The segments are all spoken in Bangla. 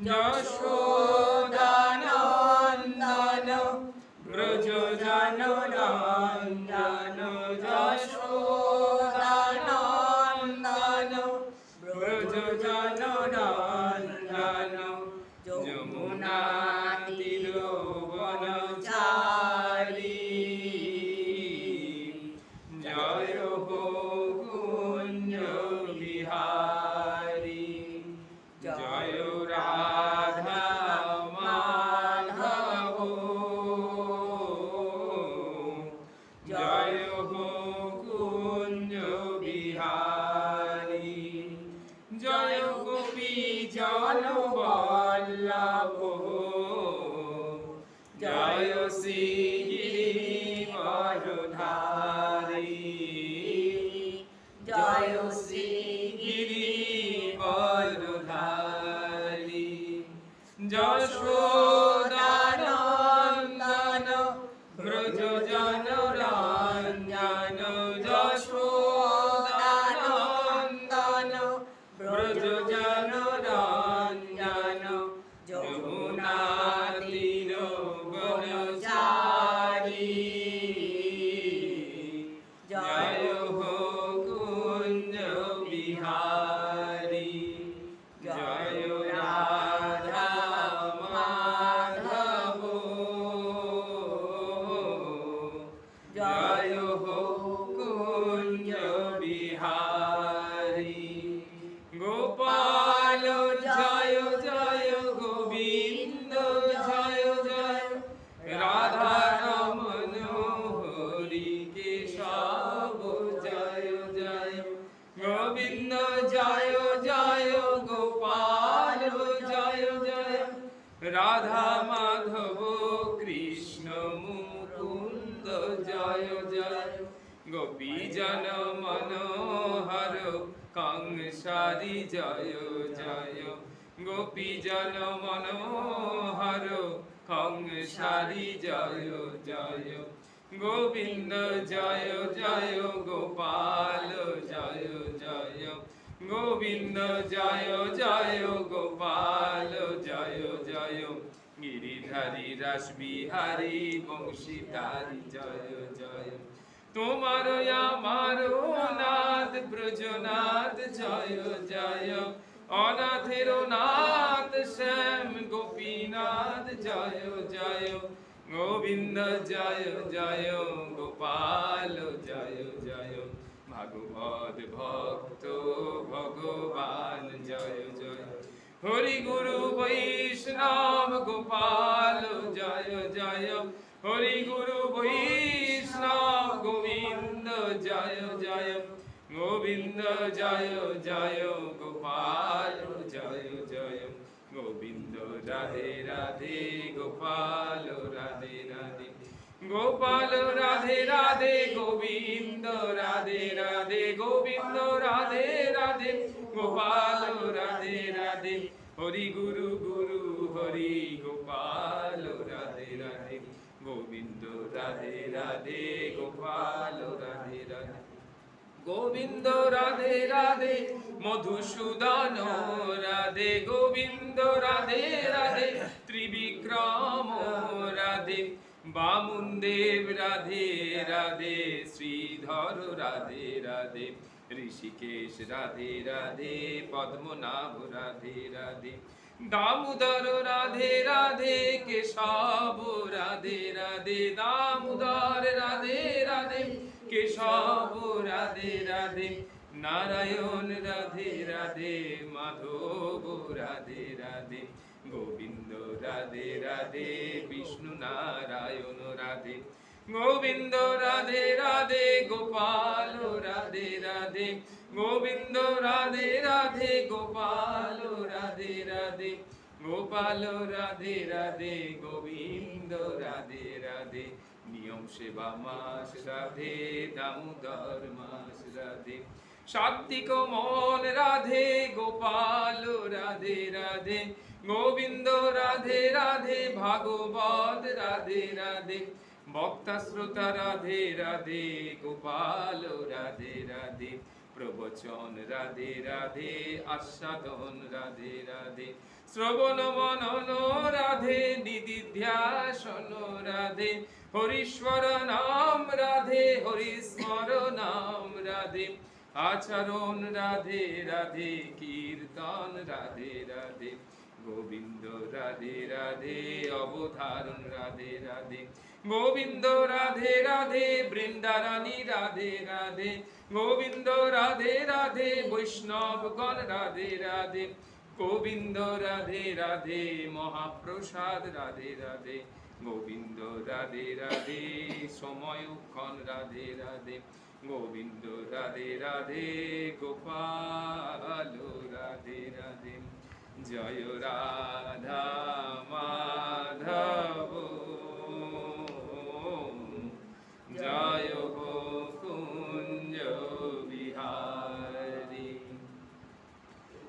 যশোদানন্দন ব্রজজানরঞ্জন যশোদানন্দন ব্রজজানরঞ্জন যমুনা তীরবনচারী জয় হো কুঞ্জ বিহারী জয় রাধা মাধব জয় হো কুঞ্জ বিহারী জয় গোপী জনবল্লভ জয় শ্রী গিরিবরধারী জয় শ্রী গিরিবরধারী যশোদানন্দন ব্রজজানরঞ্জন যশোদানন্দন ব্রজজানরঞ্জন যমুনা তীরবনচারী জয় হো কুঞ্জ বিহারী জয় রাধা মাধব জয় হো কুঞ্জ বিহারী গোপাল জয় জয় গোবিন্দ জয় জয় রাধা রমণ হরি কেশব জয় জয় গোবিন্দ জয় জয় গোপাল জয় জয় রাধা মাধব কৃষ্ণ মুকুন্দ জয় জয় গোপীজন মনোহর কংসারি জয় জয় গোপীজন মনোহর কংসারি জয় জয় গোবিন্দ জয় জয় গোপাল জয় জয় গোবিন্দ জয় জয় গোপাল জয় জয় গিরিধারী রাসবিহারী বংশীধারী জয় জয় তোমার আমার নাথ ব্রজনাথ জয় জয় অনাথের নাথ শ্যাম গোপীনাথ জয় জয় গোবিন্দ জয় জয় গোপাল জয় জয় ভাগবত ভক্ত ভগবান জয় জয় হরি গুরু বৈষ্ণব গোপাল জয় জয় হরি গুরু বৈষ্ণব গোবিন্দ জয় জয় গোবিন্দ জয় জয় গোপাল জয় জয় গোবিন্দ রাধে রাধে গোপাল রাধে রাধে গোপাল রাধে রাধে গোবিন্দ রাধে রাধে গোবিন্দ রাধে রাধে গোপাল রাধে রাধে হরি গুরু গুরু হরি গোপাল রাধে রাধে গোবিন্দ রাধে রাধে গোপাল রাধে রাধে গোবিন্দ রাধে রাধে মধুসূদন রাধে গোবিন্দ রাধে রাধে ত্রিবিক্রম রাধে বামুনদেব রাধে রাধে শ্রীধর রাধে রাধে ঋষিকেশ রাধে রাধে পদ্মনাভ রাধে রাধে দামোদর রাধে রাধে কেশব রাধে রাধে দামোদর রাধে রাধে কেশব রাধে রাধে নারায়ণ রাধে রাধে মাধব রাধে রাধে গোবিন্দ রাধে রাধে বিষ্ণু নারায়ণ রাধে গোবিন্দ রাধে রাধে গোপাল রাধে রাধে গোবিন্দ রাধে রাধে গোপাল রাধে রাধে গোপাল রাধে রাধে গোবিন্দ রাধে রাধে নিয়ম সেবা মাস রাধে দামোদর মাস রাধে সাত্বিক মন রাধে গোপাল রাধে রাধে গোবিন্দ রাধে রাধে ভাগবত রাধে রাধে বক্তা শ্রোতা রাধে রাধে গোপাল রাধে রাধে প্রবচন রাধে রাধে, আস্বাদন রাধে রাধে, শ্রবণ মনন রাধে, নিদিধ্যাসন রাধে, হরিশ্বর নাম রাধে, হরিস্মর নাম রাধে, আচরণ রাধে রাধে, কীর্তন রাধে রাধে, গোবিন্দ রাধে রাধে, অবধারণ রাধে রাধে, গোবিন্দ রাধে রাধে, বৃন্দারানী রাধে রাধে, গোবিন্দ রাধে রাধে, বৈষ্ণবগণ রাধে রাধে, গোবিন্দ রাধে রাধে, মহাপ্রসাদ রাধে রাধে, গোবিন্দ রাধে রাধে, সময়ক্ষণ রাধে রাধে, গোবিন্দ রাধে রাধে, গোপাল রাধে রাধে, জয় রাধা মাধব, জয় কুঞ্জ বিহারী।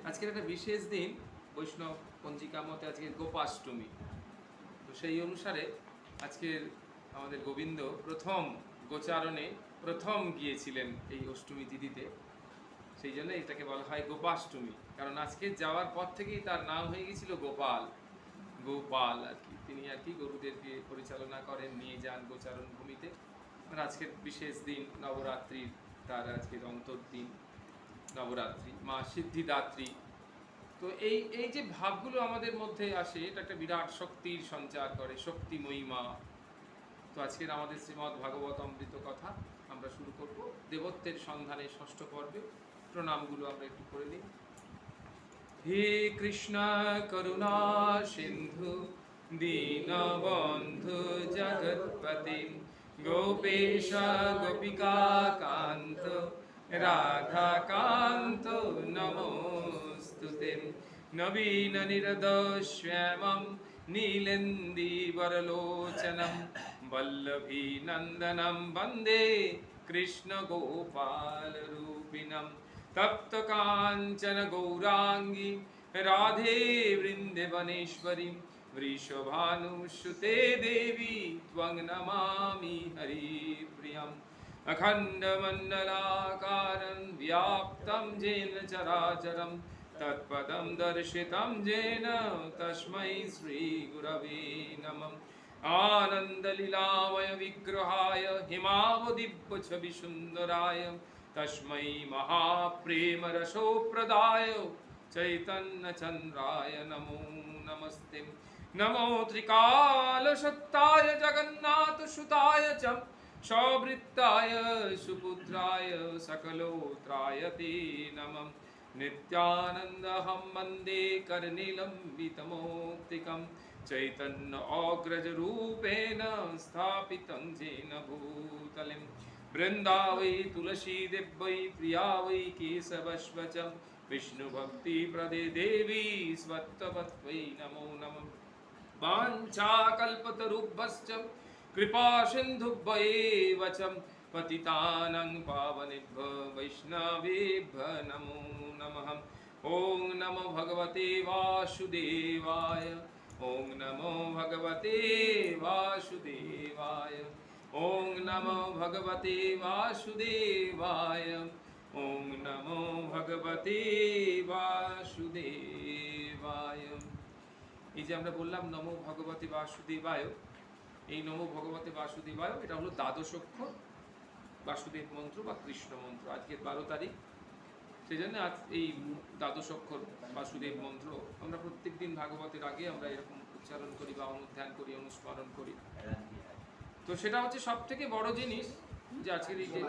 আজকের একটা বিশেষ দিন, বৈষ্ণব পঞ্জিকা মতে আজকের গোপাষ্টমী। তো সেই অনুসারে আজকের আমাদের গোবিন্দ প্রথম গোচারণে প্রথম গিয়েছিলেন এই অষ্টমী তিথিতে, সেই জন্য এটাকে বলা হয় গোপাষ্টমী। কারণ আজকে যাওয়ার পর থেকেই তার নাম হয়ে গেছিল গোপাল। গোপাল আর কি, তিনি আর কি গরুদেরকে পরিচালনা করেন, নিয়ে যান গোচারণ ভূমিতে। আর আজকের বিশেষ দিন নবরাত্রির, তার আজকের অন্তর্দিন নবরাত্রি, মা সিদ্ধিদাত্রী। তো এই যে ভাবগুলো আমাদের মধ্যে আসে, এটা একটা বিরাট শক্তির সঞ্চার করে, শক্তিময়ী মা। তো আজকের আমাদের শ্রীমদ্ ভাগবত অমৃত কথা আমরা শুরু করব দেবত্বের সন্ধানে ষষ্ঠ পর্বে। প্রণামগুলো আমরা একটু করে নিই। হে কৃষ্ণ করুণা সিন্ধু দীনবন্ধু জগৎপতি, গোপেশ গোপিকা কান্ত রাধাকান্ত নমোস্তুতে, নবীন নিরদশ্যামম নীলেন্দীবরলোচনম বল্লভী নন্দনম বন্দে কৃষ্ণ গোপাল রূপিণম, তপ্ত কাঞ্চন গৌরাঙ্গী রাধে বৃন্দেবনেশ্বরী, वृषभानुसुते देवी त्वं नमामि हरिप्रियम्, अखण्डमण्डलाकारं व्याप्तं येन चराचरं, तत्पदं दर्शितं येन तस्मै श्रीगुरवे नमः। आनन्दलीलामय विग्रहाय हिमावदिव्यछविसुन्दराय, तस्मै महाप्रेमरसोप्रदाय चैतन्यचन्द्राय नमो नमस्ते। नमो त्रिकालसत्ताय जगन्नाथसुताय च, सवृत्ताय सुपुत्राय सकलोत्राय ते नमः। नित्यानन्दहं वन्दे करनिलम्बितमौक्तिकं, चैतन्य अग्रजरूपेण स्थापितं येन भूतले। वृन्दावै तुलसी देव्यै प्रिया वै केशवस्वच, विष्णुभक्तिप्रदे देवी स्वत्ववत्त्वै नमो नमः। वाञ्छाकल्पतरुभ्यश्च कृपा सिन्धुभ्यैव च, पतितानां पावनेभ्यो वैष्णवेभ्यो नमो नमः। ॐ नमो भगवते वासुदेवाय, ॐ नमो भगवते वासुदेवाय, ॐ नमो भगवते वासुदेवाय, ॐ नमो भगवते वासुदेवाय। এই যে আমরা বললাম নমো ভগবতে বাসুদেবায়, এই নমো ভগবতে বাসুদেবায় এটা হলো দ্বাদশ অক্ষর বাসুদেব মন্ত্র বা কৃষ্ণ মন্ত্র। আজকের 12 তারিখ, সেই জন্য আজ এই দ্বাদশ অক্ষর বাসুদেব মন্ত্র আমরা প্রত্যেক দিন ভাগবতের আগে আমরা এরকম উচ্চারণ করি বা অনুধ্যান করি, অনুস্মরণ করি। তো সেটা হচ্ছে সব থেকে বড় জিনিস যে আজকের এই যে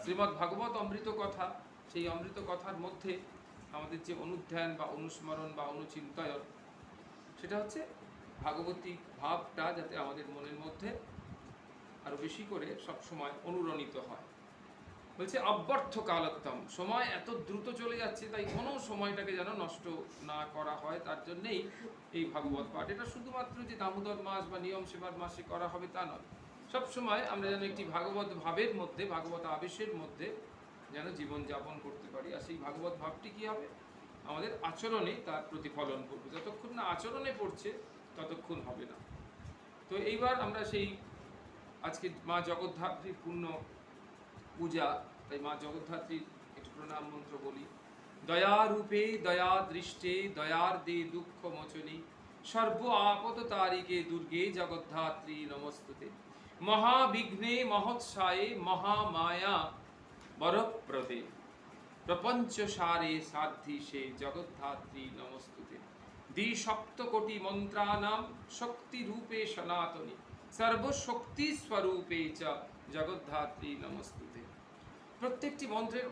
শ্রীমদ্ ভাগবত অমৃত কথা, সেই অমৃত কথার মধ্যে আমাদের যে অনুধ্যান বা অনুস্মরণ বা অনুচিন্তয়ন, সেটা হচ্ছে ভাগবতিক ভাবটা যাতে আমাদের মনের মধ্যে আরো বেশি করে সব সময় অনুরণিত হয়। বলছে অব্যর্থ কালোত্তম, সময় এত দ্রুত চলে যাচ্ছে, তাই কোনো সময়টাকে যেন নষ্ট না করা হয়, তার জন্যেই এই ভাগবত পাঠ। এটা শুধুমাত্র যে দামোদর মাস বা নিয়ম সেবার মাসে করা হবে তা নয়, সব সময় আমরা যেন একটি ভাগবত ভাবের মধ্যে, ভাগবত আবেশের মধ্যে যেন জীবনযাপন করতে পারি। আর সেই ভাগবত ভাবটি কী হবে, আমাদের আচরণে তার প্রতিফলন করবে। যতক্ষণ না আচরণে পড়ছে ততক্ষণ হবে না। তো এইবার আমরা সেই আজকে মা জগদ্ধাত্রীর পূর্ণ পূজা, তাই মা জগদ্ধাত্রীর একটু প্রণাম মন্ত্র বলি। দয়ারূপে দয়া দৃষ্টে দয়ার দে দুঃখ মোচনী সর্ব আপদ তারিকে দুর্গে জগদ্ধাত্রী নমস্তুতে। মহাবিঘ্নে মহৎসায়ে মহামায়া বরপ্রদে প্রপঞ্চ সারে সাধ্যি সে জগদ্ধাত্রী নমস্তুতে। দ্বিসপ্তকোটি মন্ত্রানাম শক্তি রূপে সনাতনী সর্বশক্তি স্বরূপে চ জগদ্ধাত্রী নমস্তুতে। প্রত্যেকটি মন্ত্রের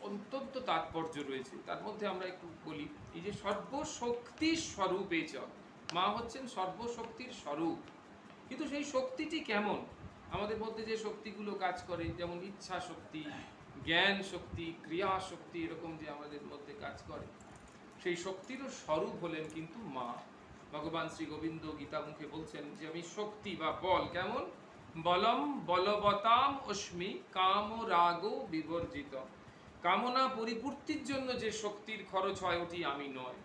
অত্যন্ত তাৎপর্য রয়েছে, তার মধ্যে আমরা একটু বলি। এই যে সর্বশক্তি স্বরূপে চ, মা হচ্ছেন সর্বশক্তির স্বরূপ। কিন্তু সেই শক্তিটি কেমন? আমাদের মধ্যে যে শক্তিগুলো কাজ করে, যেমন ইচ্ছা শক্তি, জ্ঞান শক্তি, ক্রিয়া শক্তি, এরকম যে আমাদের মধ্যে কাজ করে, সেই শক্তিরও স্বরূপ হলেন কিন্তু মা। ভগবান শ্রী গোবিন্দ গীতা মুখে বলছেন যে আমি শক্তি বা বল কেমন? বলম বলবতাম অস্মি কাম রাগ বিবর্জিত। কামনা পরিপূর্তির জন্য যে শক্তির খরচ হয় ওটি আমি নয়।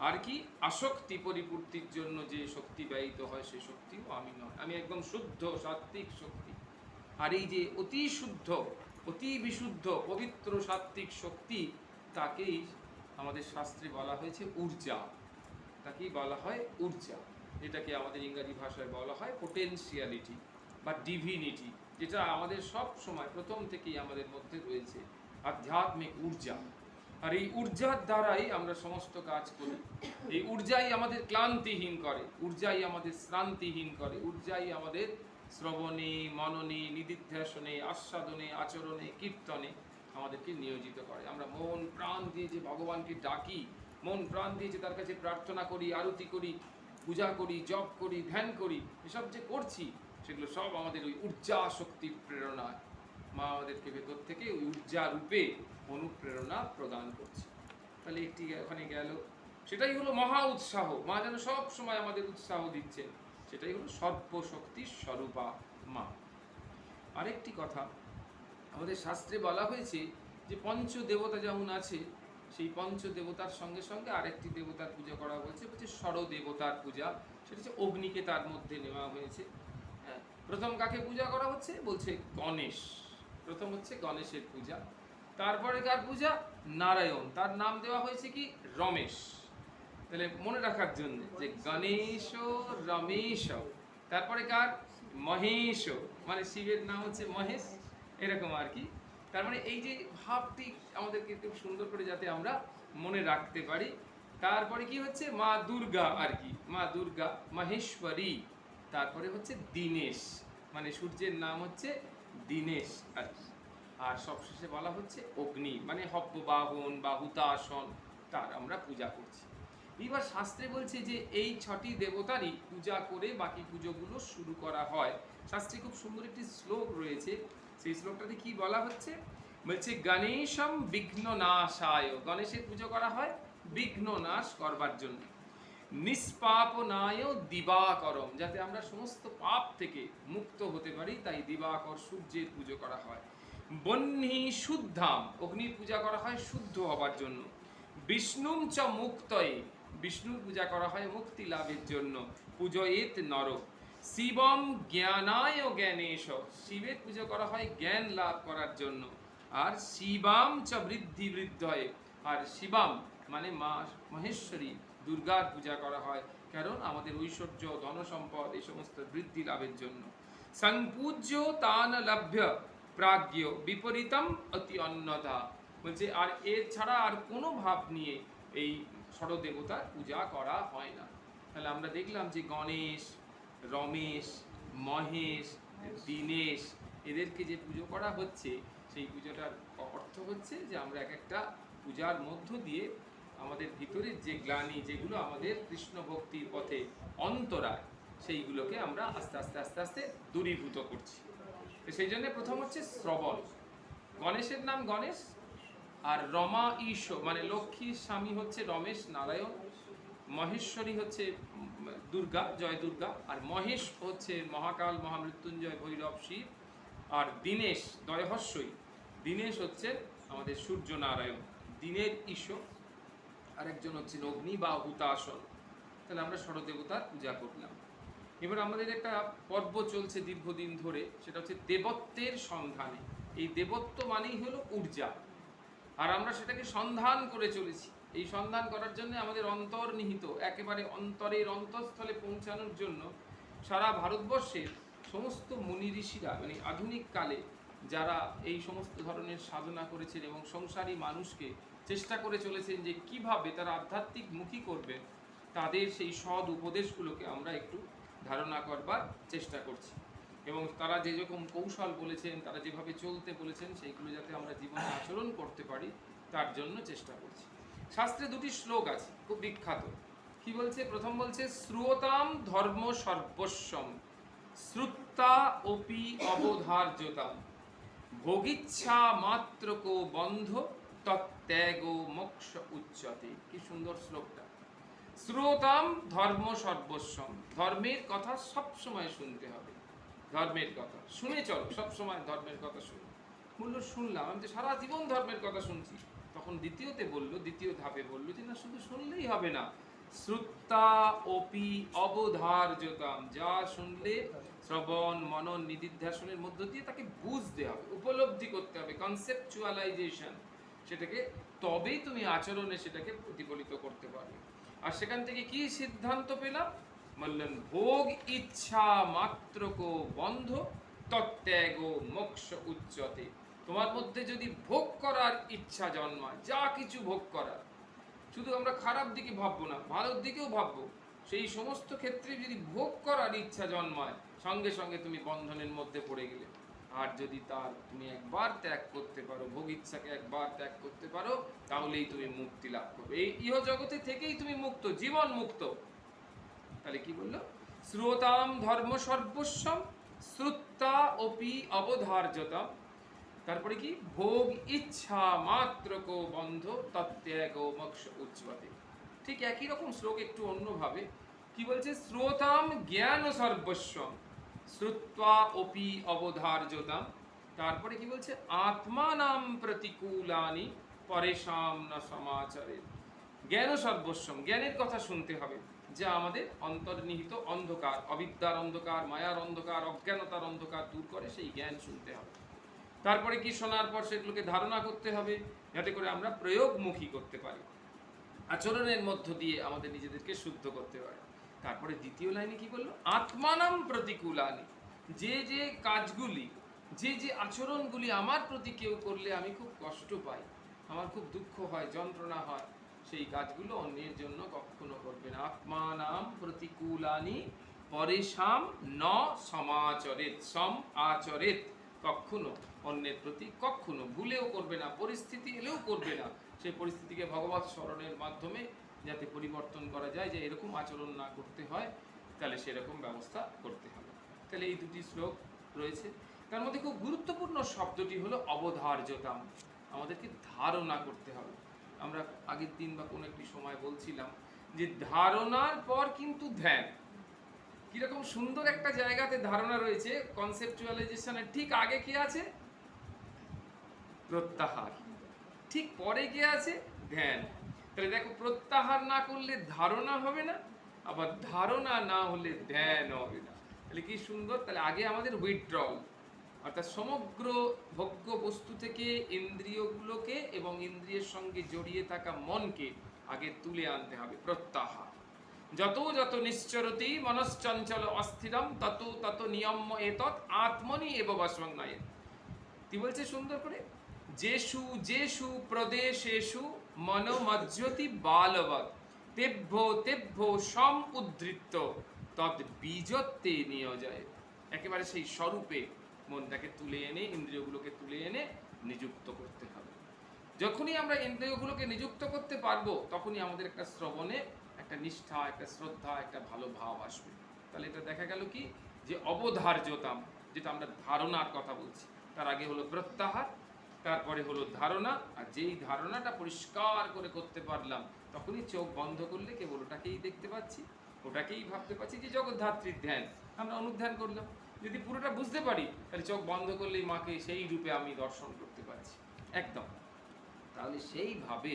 আর কি? আসক্তি পরিপূর্তির জন্য যে শক্তি ব্যয়িত হয় সে শক্তিও আমি নয়। আমি একদম শুদ্ধ সাত্ত্বিক শক্তি। আর এই যে অতি শুদ্ধ, অতি বিশুদ্ধ, পবিত্র সাত্ত্বিক শক্তি, তাকেই আমাদের শাস্ত্রে বলা হয়েছে ঊর্জা। তাকেই বলা হয় ঊর্জা, যেটাকে আমাদের ইংরাজি ভাষায় বলা হয় পোটেনশিয়ালিটি বা ডিভিনিটি, যেটা আমাদের সব সময় প্রথম থেকেই আমাদের মধ্যে রয়েছে, আধ্যাত্মিক ঊর্জা। আর এই ঊর্জার দ্বারাই আমরা সমস্ত কাজ করি। এই ঊর্জাই আমাদের ক্লান্তিহীন করে, ঊর্জাই আমাদের শ্রান্তিহীন করে, ঊর্জাই আমাদের শ্রবণে, মননে, নিদিধ্যাসনে, আস্বাদনে, আচরণে, কীর্তনে আমাদেরকে নিয়োজিত করে। আমরা মন প্রাণ দিয়ে যে ভগবানকে ডাকি, মন প্রাণ দিয়ে যে তার কাছে প্রার্থনা করি, আরতি করি, পূজা করি, জপ করি, ধ্যান করি, এসব যে করছি, সেগুলো সব আমাদের ওই ঊর্জা শক্তির প্রেরণায়। মা আমাদেরকে ভেতর থেকে ওই ঊর্জা রূপে অনুপ্রেরণা প্রদান করছে। তাহলে একটি ওখানে গেল, সেটাই হলো মহা উৎসাহ। মা যেন সব সময় আমাদের উৎসাহ দিচ্ছেন, সেটাই হলো সর্বশক্তির স্বরূপা মা। আরেকটি কথা, আমাদের শাস্ত্রে বলা হয়েছে যে পঞ্চদেবতা যেমন আছে, সেই পঞ্চদেবতার সঙ্গে সঙ্গে আরেকটি দেবতার পূজা করা হয়েছে, বলছে ষড়দেবতার পূজা। সেটা হচ্ছে অগ্নিকে তার মধ্যে নেওয়া হয়েছে। প্রথম কাকে পূজা করা হচ্ছে? বলছে গণেশ। প্রথম হচ্ছে গণেশের পূজা। তারপরে কার পূজা? নারায়ণ। তার নাম দেওয়া হয়েছে কি? রমেশ। তাহলে মনে রাখার জন্য যে গণেশ, রমেশ। তারপরে কার? মহেশ, মানে শিবের নাম হচ্ছে মহেশ, এরকম আর কি। তার মানে এই যে ভাবটি আমাদেরকে খুব সুন্দর করে যাতে আমরা মনে রাখতে পারি। তারপরে কি হচ্ছে? মা দুর্গা আর কি, মা দুর্গা, মহেশ্বরী। তারপরে হচ্ছে দীনেশ, মানে সূর্যের নাম হচ্ছে দীনেশ আর কি। আর সবশেষে বলা হচ্ছে অগ্নি, মানে হব্যবাহন বা হুতাসন, তার আমরা পূজা করছি। এবার শাস্ত্রে বলছে যে এই 6টি দেবতারই পূজা করে বাকি পুজোগুলো শুরু করা হয়। শাস্ত্রে খুব সুন্দর একটি শ্লোক রয়েছে, সেই শ্লোকটাতে কি বলা হচ্ছে? বলছে গণেশম বিঘ্ন নাশায়। গণেশের পুজো করা হয় বিঘ্ন নাশ করবার জন্য। নিষ্পাপনায় দিবাকরম, যাতে আমরা সমস্ত পাপ থেকে মুক্ত হতে পারি, তাই দিবাকর সূর্যের পুজো করা হয়। বহ্নি শুদ্ধাম, অগ্নির পূজা করা হয় শুদ্ধ হবার জন্য। বিষ্ণুম চ মুক্তয়ে, বিষ্ণুর পূজা করা হয় মুক্তি লাভের জন্য। পূজয়েত নর। শিবম জ্ঞানায় জ্ঞানেশ, শিবের পূজা করা হয় জ্ঞান লাভ করার জন্য। আর শিবাম চ বৃদ্ধি বৃদ্ধয়ে, আর শিবাম মানে মা মহেশ্বরী দুর্গার পূজা করা হয়, কারণ আমাদের ঐশ্বর্য, ধনসম্পদ এই সমস্ত বৃদ্ধি লাভের জন্য। সংপূজ্য তান লভ্য প্রাজ্ঞ বিপরীতম অতি অন্যথা, বলছে আর এর ছাড়া আর কোনো ভাব নিয়ে এই ষড়দেবতার পূজা করা হয় না। তাহলে আমরা দেখলাম যে গণেশ, রমেশ, মহেশ, দীনেশ, এদেরকে যে পুজো করা হচ্ছে, সেই পুজোটার অর্থ হচ্ছে যে আমরা এক একটা পূজার মধ্য দিয়ে আমাদের ভিতরের যে গ্লানি, যেগুলো আমাদের কৃষ্ণ ভক্তির পথে অন্তরায়, সেইগুলোকে আমরা আস্তে আস্তে আস্তে আস্তে দূরীভূত করছি। তো সেই জন্য প্রথম হচ্ছে শ্রবণ। গণেশের নাম গণেশ, আর রমা ঈশ মানে লক্ষ্মীর স্বামী হচ্ছে রমেশ নারায়ণ। মহেশ্বরী হচ্ছে দুর্গা, জয় দুর্গা। আর মহেশ হচ্ছে মহাকাল মহামৃত্যুঞ্জয় ভৈরব শিব। আর দীনেশ, দয়হস্যই, দীনেশ হচ্ছে আমাদের সূর্য নারায়ণ, দিনের ঈশ। আরেকজন হচ্ছেন অগ্নি বা হুতাসন। তাহলে আমরা ষড়দেবতার পূজা করলাম। এবার আমাদের একটা পর্ব চলছে দীর্ঘদিন ধরে, সেটা হচ্ছে দেবত্বের সন্ধানে। এই দেবত্ব মানেই হলো ঊর্জা, আর আমরা সেটাকে সন্ধান করে চলেছি। এই সন্ধান করার জন্য আমাদের অন্তর্নিহিত একেবারে অন্তরের অন্তঃস্থলে পৌঁছানোর জন্য সারা ভারতবর্ষের সমস্ত মুনি ঋষিরা, মানে আধুনিক কালে যারা এই সমস্ত ধরনের সাধনা করেছেন এবং সংসারী মানুষকে চেষ্টা করে চলেছেন যে কিভাবে তারা আধ্যাত্মিক মুখী করবে, তাদের সেই সৎ উপদেশগুলোকে আমরা একটু ধারণা করবার চেষ্টা করছি। এবং তারা যে রকম কৌশল বলেছেন, তারা যেভাবে চলতে বলেছেন, সেইগুলো যাতে আমরা জীবনে আচরণ করতে পারি তার জন্য চেষ্টা করছি। শাস্ত্রে দুটি শ্লোক আছে খুব বিখ্যাত। কি বলছে? প্রথম বলছে, শ্রুয়তাম ধর্ম সর্বস্বম শ্রুত্তা অপি অবধার্যতাম ভোগিচ্ছা মাত্রক বন্ধ তত্ত্যাগ মোক্ষ উচ্চতে। কি সুন্দর শ্লোকটা! শ্রুয়তাম ধর্ম সর্বস্বম, ধর্মের কথা সবসময় শুনতে হবে। ধর্মের কথা শুনে চলো, সবসময় ধর্মের কথা শুনো। বললো শুনলাম, আমি তো সারা জীবন ধর্মের কথা শুনছি। তখন দ্বিতীয় ধাপে বললো যে না, শুধু শুনলেই হবে না, শ্রুত্তা অপি অবধার্যতাম, যা শুনলে শ্রবণ মনন নিদিধ্যাসনের মধ্য দিয়ে তাকে বুঝতে হবে, উপলব্ধি করতে হবে, কনসেপচুয়ালাইজেশন, সেটাকে, তবেই তুমি আচরণে সেটাকে প্রতিফলিত করতে পারবে। আর সেখান থেকে কি সিদ্ধান্ত পেলাম? বললেন ভোগ ইচ্ছা মাত্রক বন্ধ তত্ত্যাগ মোক্ষ উচ্চতে। তোমার মধ্যে যদি ভোগ করার ইচ্ছা জন্মায়, যা কিছু ভোগ করার, শুধু আমরা খারাপ দিকে ভাববো না, ভালোর দিকেও ভাববো, সেই সমস্ত ক্ষেত্রে যদি ভোগ করার ইচ্ছা জন্মায়, সঙ্গে সঙ্গে তুমি বন্ধনের মধ্যে পড়ে গেলে। আর যদি তার তুমি একবার ত্যাগ করতে পারো, ভোগ ইচ্ছাকে একবার ত্যাগ করতে পারো, তাহলেই তুমি মুক্তি লাভ করবে। এই ইহ জগতে থেকেই তুমি মুক্ত, জীবন মুক্ত। তাহলে কি বললো? শ্রোতাম ধর্ম সর্বস্বম শ্রুত্তা অপি অবধার্যতাম, তারপরে কি? ভোগ ইচ্ছা মাত্রক বন্ধ তত্ত্যাগ মোক্ষ উচ্চতে। ঠিক একই রকম শ্লোক, একটু অন্যভাবে কি বলছে? শ্রোতাম জ্ঞান সর্বস্বম শ্রুত্বা অপি অবধার্যতাম, তারপরে কি বলছে? আত্মানাম প্রতিকূলানি পরেশাম না সমাচারে। জ্ঞান সর্বস্বম, জ্ঞানের কথা শুনতে হবে, যা আমাদের অন্তর্নিহিত অন্ধকার, অবিদ্যার অন্ধকার, মায়ার অন্ধকার, অজ্ঞানতার অন্ধকার দূর করে, সেই জ্ঞান শুনতে হবে। তারপরে কি? শোনার পর সেগুলোকে ধারণা করতে হবে, যাতে করে আমরা প্রয়োগমুখী করতে পারি, আচরণের মধ্য দিয়ে আমাদের নিজেদেরকে শুদ্ধ করতে পারি। তারপরে দ্বিতীয় লাইনে কি বললো? আত্মানাম প্রতিকূলানি, যে যে কাজগুলি, যে যে আচরণগুলি আমার প্রতি কেউ করলে আমি খুব কষ্ট পাই, আমার খুব দুঃখ হয়, যন্ত্রণা হয়, সেই কাজগুলো অন্যের জন্য কখনো করবে না। আত্মানাম প্রতিকূলানি পরেশাম ন সমাচরেত, সম আচরেত, কখনো অন্যের প্রতি কখনো ভুলেও করবে না, পরিস্থিতি এলেও করবে না। সেই পরিস্থিতিকে ভগবত স্মরণের মাধ্যমে যাতে পরিবর্তন করা যায়, যে এরকম আচরণ না করতে হয়, তাহলে সেরকম ব্যবস্থা করতে হবে। তাহলে এই দুটি শ্লোক রয়েছে। তার মধ্যে খুব গুরুত্বপূর্ণ শব্দটি হলো অবধার্যতাম, আমাদেরকে ধারণা করতে হবে। আমরা আগের দিন বা কোনো একটি সময় বলছিলাম যে ধারণার পর কিন্তু ধ্যান। কিরকম সুন্দর একটা জায়গাতে ধারণা রয়েছে, কনসেপচুয়ালাইজেশনের ঠিক আগে কি আছে? প্রত্যাহার। ঠিক পরে কি আছে? ধ্যান। তাহলে দেখো, প্রত্যাহার না করলে ধারণা হবে না, আবার ধারণা না হলে ধ্যান হবে না। তাহলে কি সুন্দর! তাহলে আগে আমাদের উইথড্রল, অর্থাৎ সমগ্র ভোগ্য বস্তু থেকে ইন্দ্রিয়গুলোকে এবং ইন্দ্রিয়ের সঙ্গে জড়িয়ে থাকা মনকে আগে তুলে আনতে হবে, প্রত্যাহার। যত যত নিশ্চরতি মনশ্চঞ্চল অস্থিরম তত তত নিয়ম এতৎ আত্মনি এব বসঙ্গায়। কি বলছে সুন্দর করে? যেষু যেষু প্রদেশেষু মনোমজ্জতি বালবৎ তেভ্য তেভ্য সম উদ্ধৃত্ত তদ বীজত্বে নিয়োজয়। একেবারে সেই স্বরূপে মনটাকে তুলে এনে, ইন্দ্রিয়গুলোকে তুলে এনে নিযুক্ত করতে হবে। যখনই আমরা ইন্দ্রিয়গুলোকে নিযুক্ত করতে পারবো, তখনই আমাদের একটা শ্রবণে একটা নিষ্ঠা, একটা শ্রদ্ধা, একটা ভালো ভাব আসবে। তাহলে এটা দেখা গেল কি, যে অবধার্যতাম, যেটা আমরা ধারণার কথা বলছি, তার আগে হলো প্রত্যাহার, তারপরে হলো ধারণা। আর যেই ধারণাটা পরিষ্কার করে করতে পারলাম, তখনই চোখ বন্ধ করলে কেবল ওটাকেই দেখতে পাচ্ছি, ওটাকেই ভাবতে পারছি, যে জগদ্ধাত্রীর ধ্যান আমরা অনুধ্যান করলাম। যদি পুরোটা বুঝতে পারি, তাহলে চোখ বন্ধ করলেই মাকে সেই রূপে আমি দর্শন করতে পারছি একদম। তাহলে সেইভাবে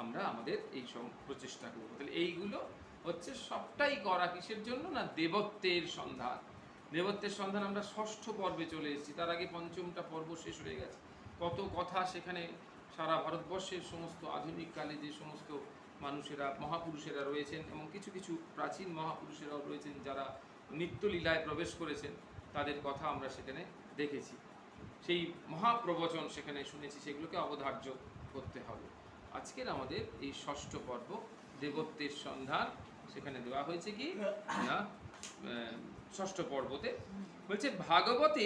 আমরা আমাদের এই সব প্রচেষ্টা করবো। তাহলে এইগুলো হচ্ছে সবটাই করা কিসের জন্য? না, দেবত্বের সন্ধান। দেবত্বের সন্ধান আমরা ষষ্ঠ পর্বে চলে এসেছি, তার আগে পঞ্চমটা পর্ব শেষ হয়ে গেছে। কত কথা সেখানে সারা ভারতবর্ষের সমস্ত আধুনিক কালে যে সমস্ত মানুষেরা মহাপুরুষেরা রয়েছেন এবং কিছু কিছু প্রাচীন মহাপুরুষেরাও রয়েছেন যারা নিত্যলীলায় প্রবেশ করেছেন, তাদের কথা আমরা সেখানে দেখেছি। সেই মহাপ্রবচন সেখানে শুনেছি, সেগুলোকে অবধার্য করতে হবে। আজকের আমাদের এই ষষ্ঠ পর্ব দেবত্বের সন্ধান, সেখানে দেওয়া হয়েছে কি না ষষ্ঠ পর্বতে বলছে ভাগবতে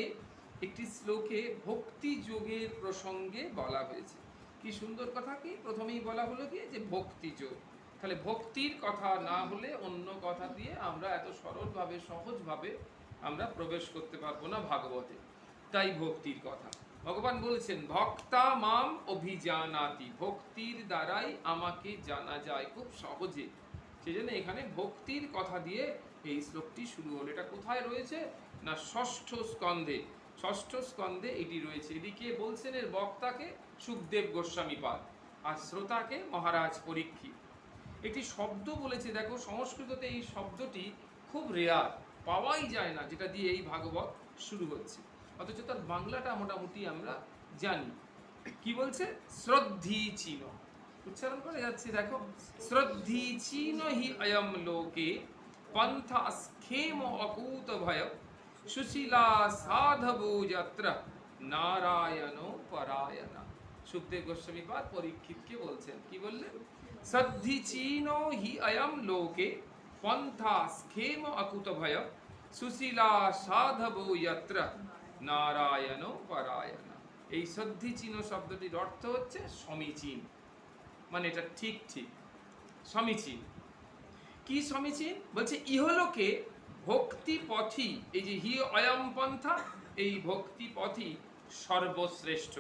একটি শ্লোকে ভক্তি যোগের প্রসঙ্গে বলা হয়েছে। কি সুন্দর কথা, কি প্রথমেই বলা হলো কি যে ভক্তি যোগ। তাহলে ভক্তির কথা না হলে অন্য কথা দিয়ে আমরা এত সরলভাবে সহজভাবে আমরা প্রবেশ করতে পারবো না ভাগবতে। তাই ভক্তির কথা ভগবান বলছেন, ভক্তা মাম অভিজানাতি, ভক্তির দ্বারাই আমাকে জানা যায় খুব সহজে। সেই জন্য এখানে ভক্তির কথা দিয়ে এই শ্লোকটি শুরু হলো। এটা কোথায় রয়েছে না ষষ্ঠ স্কন্ধে। ষষ্ঠ স্কন্ধে এটি রয়েছে। এদিকে বলছেন এর বক্তাকে সুখদেব গোস্বামী পাদ, আর শ্রোতাকে মহারাজ পরীক্ষিত। একটি শব্দ বলেছে, দেখো সংস্কৃততে এই শব্দটি খুব রেয়ার, পাওয়াই যায় না, যেটা দিয়ে এই ভাগবত শুরু হচ্ছে, অথচ তার বাংলাটা মোটামুটি আমরা জানি। কি বলছে? শ্রদ্ধি চীন, উচ্চারণ করে যাচ্ছে, দেখো, শ্রদ্ধি চীন হি অয়ম লোকে পন্থা স্খেম অকুত ভয় সুশীলা সাধবো যত্র নারায়ণ পরায়ণ। সুখদেব গোস্বামী পাদ পরীক্ষিতকে বলছেন, কি বললেন? শ্রদ্ধি চীন হি অয়ম লোকে পন্থা স্খেম অকুত ভয় সুশীলা সাধবো যত্র নারায়ণ পরায়ণ। এই শ্রদ্ধি চীন শব্দটির অর্থ হচ্ছে সমীচীন, মানে এটা ঠিক ঠিক সমীচীন। কি সমীচীন? বলছে ইহলোকে ভক্তি পথি, এই যে হি অয়ম পন্থা, এই ভক্তি পথি সর্বশ্রেষ্ঠ।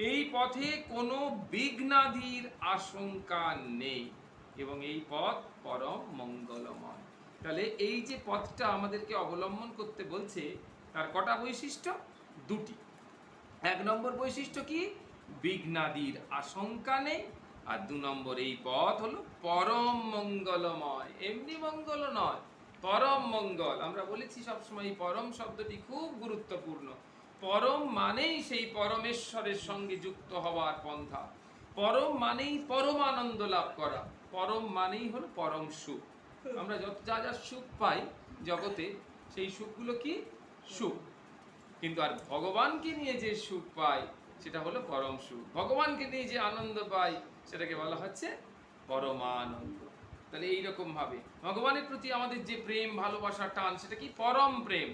এই পথে কোনো বিঘ্নাদির আশঙ্কা নেই এবং এই পথ পরম মঙ্গলময়। তাহলে এই যে পথটা আমাদেরকে অবলম্বন করতে বলছে, তার কটা বৈশিষ্ট্য? দুটি। এক নম্বর বৈশিষ্ট্য কি? বিঘ্নাদির আশঙ্কা নেই। আর দু নম্বর, এই পথ হলো পরম মঙ্গলময়। এমনি মঙ্গল নয়, পরম মঙ্গল। আমরা বলেছি সবসময় এই পরম শব্দটি খুব গুরুত্বপূর্ণ। পরম মানেই সেই পরমেশ্বরের সঙ্গে যুক্ত হওয়ার পন্থা। পরম মানেই পরম আনন্দ লাভ করা। পরম মানেই হলো পরম সুখ। আমরা যা যা সুখ পাই জগতে, সেই সুখগুলো কি? সুখ। কিন্তু আর ভগবানকে নিয়ে যে সুখ পাই সেটা হলো পরম সুখ। ভগবানকে নিয়ে যে আনন্দ পাই সেটাকে বলা হচ্ছে পরমানন্দ। তাহলে এইরকম ভাবে ভগবানের প্রতি আমাদের যে প্রেম, ভালোবাসা, টান, সেটা কি? পরম প্রেম।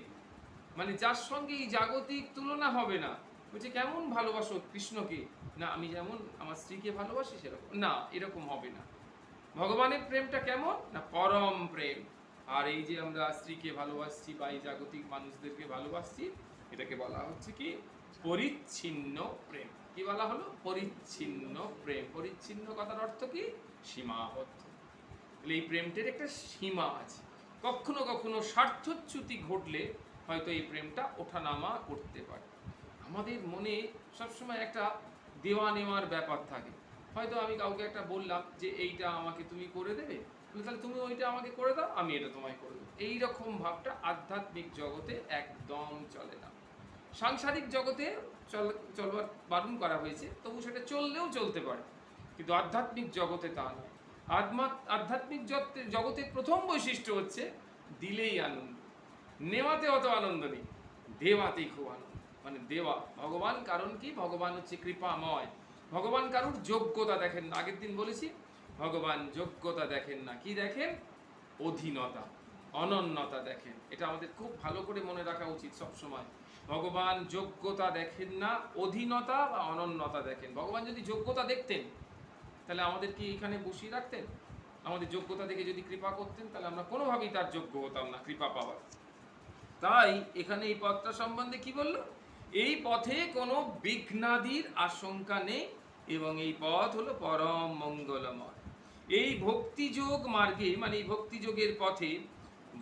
মানে যার সঙ্গে এই জাগতিক তুলনা হবে না। বলছে কেমন ভালোবাসো কৃষ্ণকে? না আমি যেমন আমার স্ত্রীকে ভালোবাসি সেরকম না, এরকম হবে না। ভগবানের প্রেমটা কেমন? না পরম প্রেম। আর এই যে আমরা স্ত্রীকে ভালোবাসছি বা এই জাগতিক মানুষদেরকে ভালোবাসছি, এটাকে বলা হচ্ছে কি? পরিচ্ছিন্ন প্রেম। কি বলা হলো? পরিচ্ছিন্ন প্রেম। পরিচ্ছিন্ন কথার অর্থ কি? সীমাবদ্ধ। এই প্রেমটার একটা সীমা আছে। কখনো কখনো স্বার্থচ্যুতি ঘটলে হয়তো এই প্রেমটা ওঠানামা করতে পারে। আমাদের মনে সবসময় একটা দেওয়া নেওয়ার ব্যাপার থাকে। হয়তো আমি কাউকে একটা বললাম যে এইটা আমাকে তুমি করে দেবে, তাহলে তুমি ওইটা আমাকে করে দাও, আমি এটা তোমায় করে দেবো। এইরকম ভাবটা আধ্যাত্মিক জগতে একদম চলে না। সাংসারিক জগতে চলবার বারণ করা হয়েছে, তবু সেটা চললেও চলতে পারে, কিন্তু আধ্যাত্মিক জগতে তা নয়। আধ্যাত্মিক জগতের প্রথম বৈশিষ্ট্য হচ্ছে দিলেই আনন্দ, নেওয়াতে অত আনন্দ নেই, দেওয়াতেই খুব আনন্দ। মানে দেওয়া। ভগবান কারণ কি? ভগবান হচ্ছে কৃপাময়। ভগবান কারুর যোগ্যতা দেখেন না। আগের দিন বলেছি ভগবান যোগ্যতা দেখেন না, কি দেখেন? অধীনতা, অনন্যতা দেখেন। এটা আমাদের খুব ভালো করে মনে রাখা উচিত সব সময়। ভগবান যোগ্যতা দেখেন না, অধীনতা বা অনন্যতা দেখেন। ভগবান যদি যোগ্যতা দেখতেন তাহলে আমাদের কি এখানে বসিয়ে রাখতেন? আমাদের যোগ্যতা দেখে যদি কৃপা করতেন তাহলে আমরা কোনোভাবেই তার যোগ্য হতাম না কৃপা পাওয়ার। তাই এখানে এই পথটা সম্বন্ধে কি বলল? এই পথে কোনো বিঘ্নাদির আশঙ্কা নেই এবং এই পথ হলো পরম মঙ্গলময়। এই ভক্তিযোগ মার্গে, মানে এই ভক্তিযোগের পথে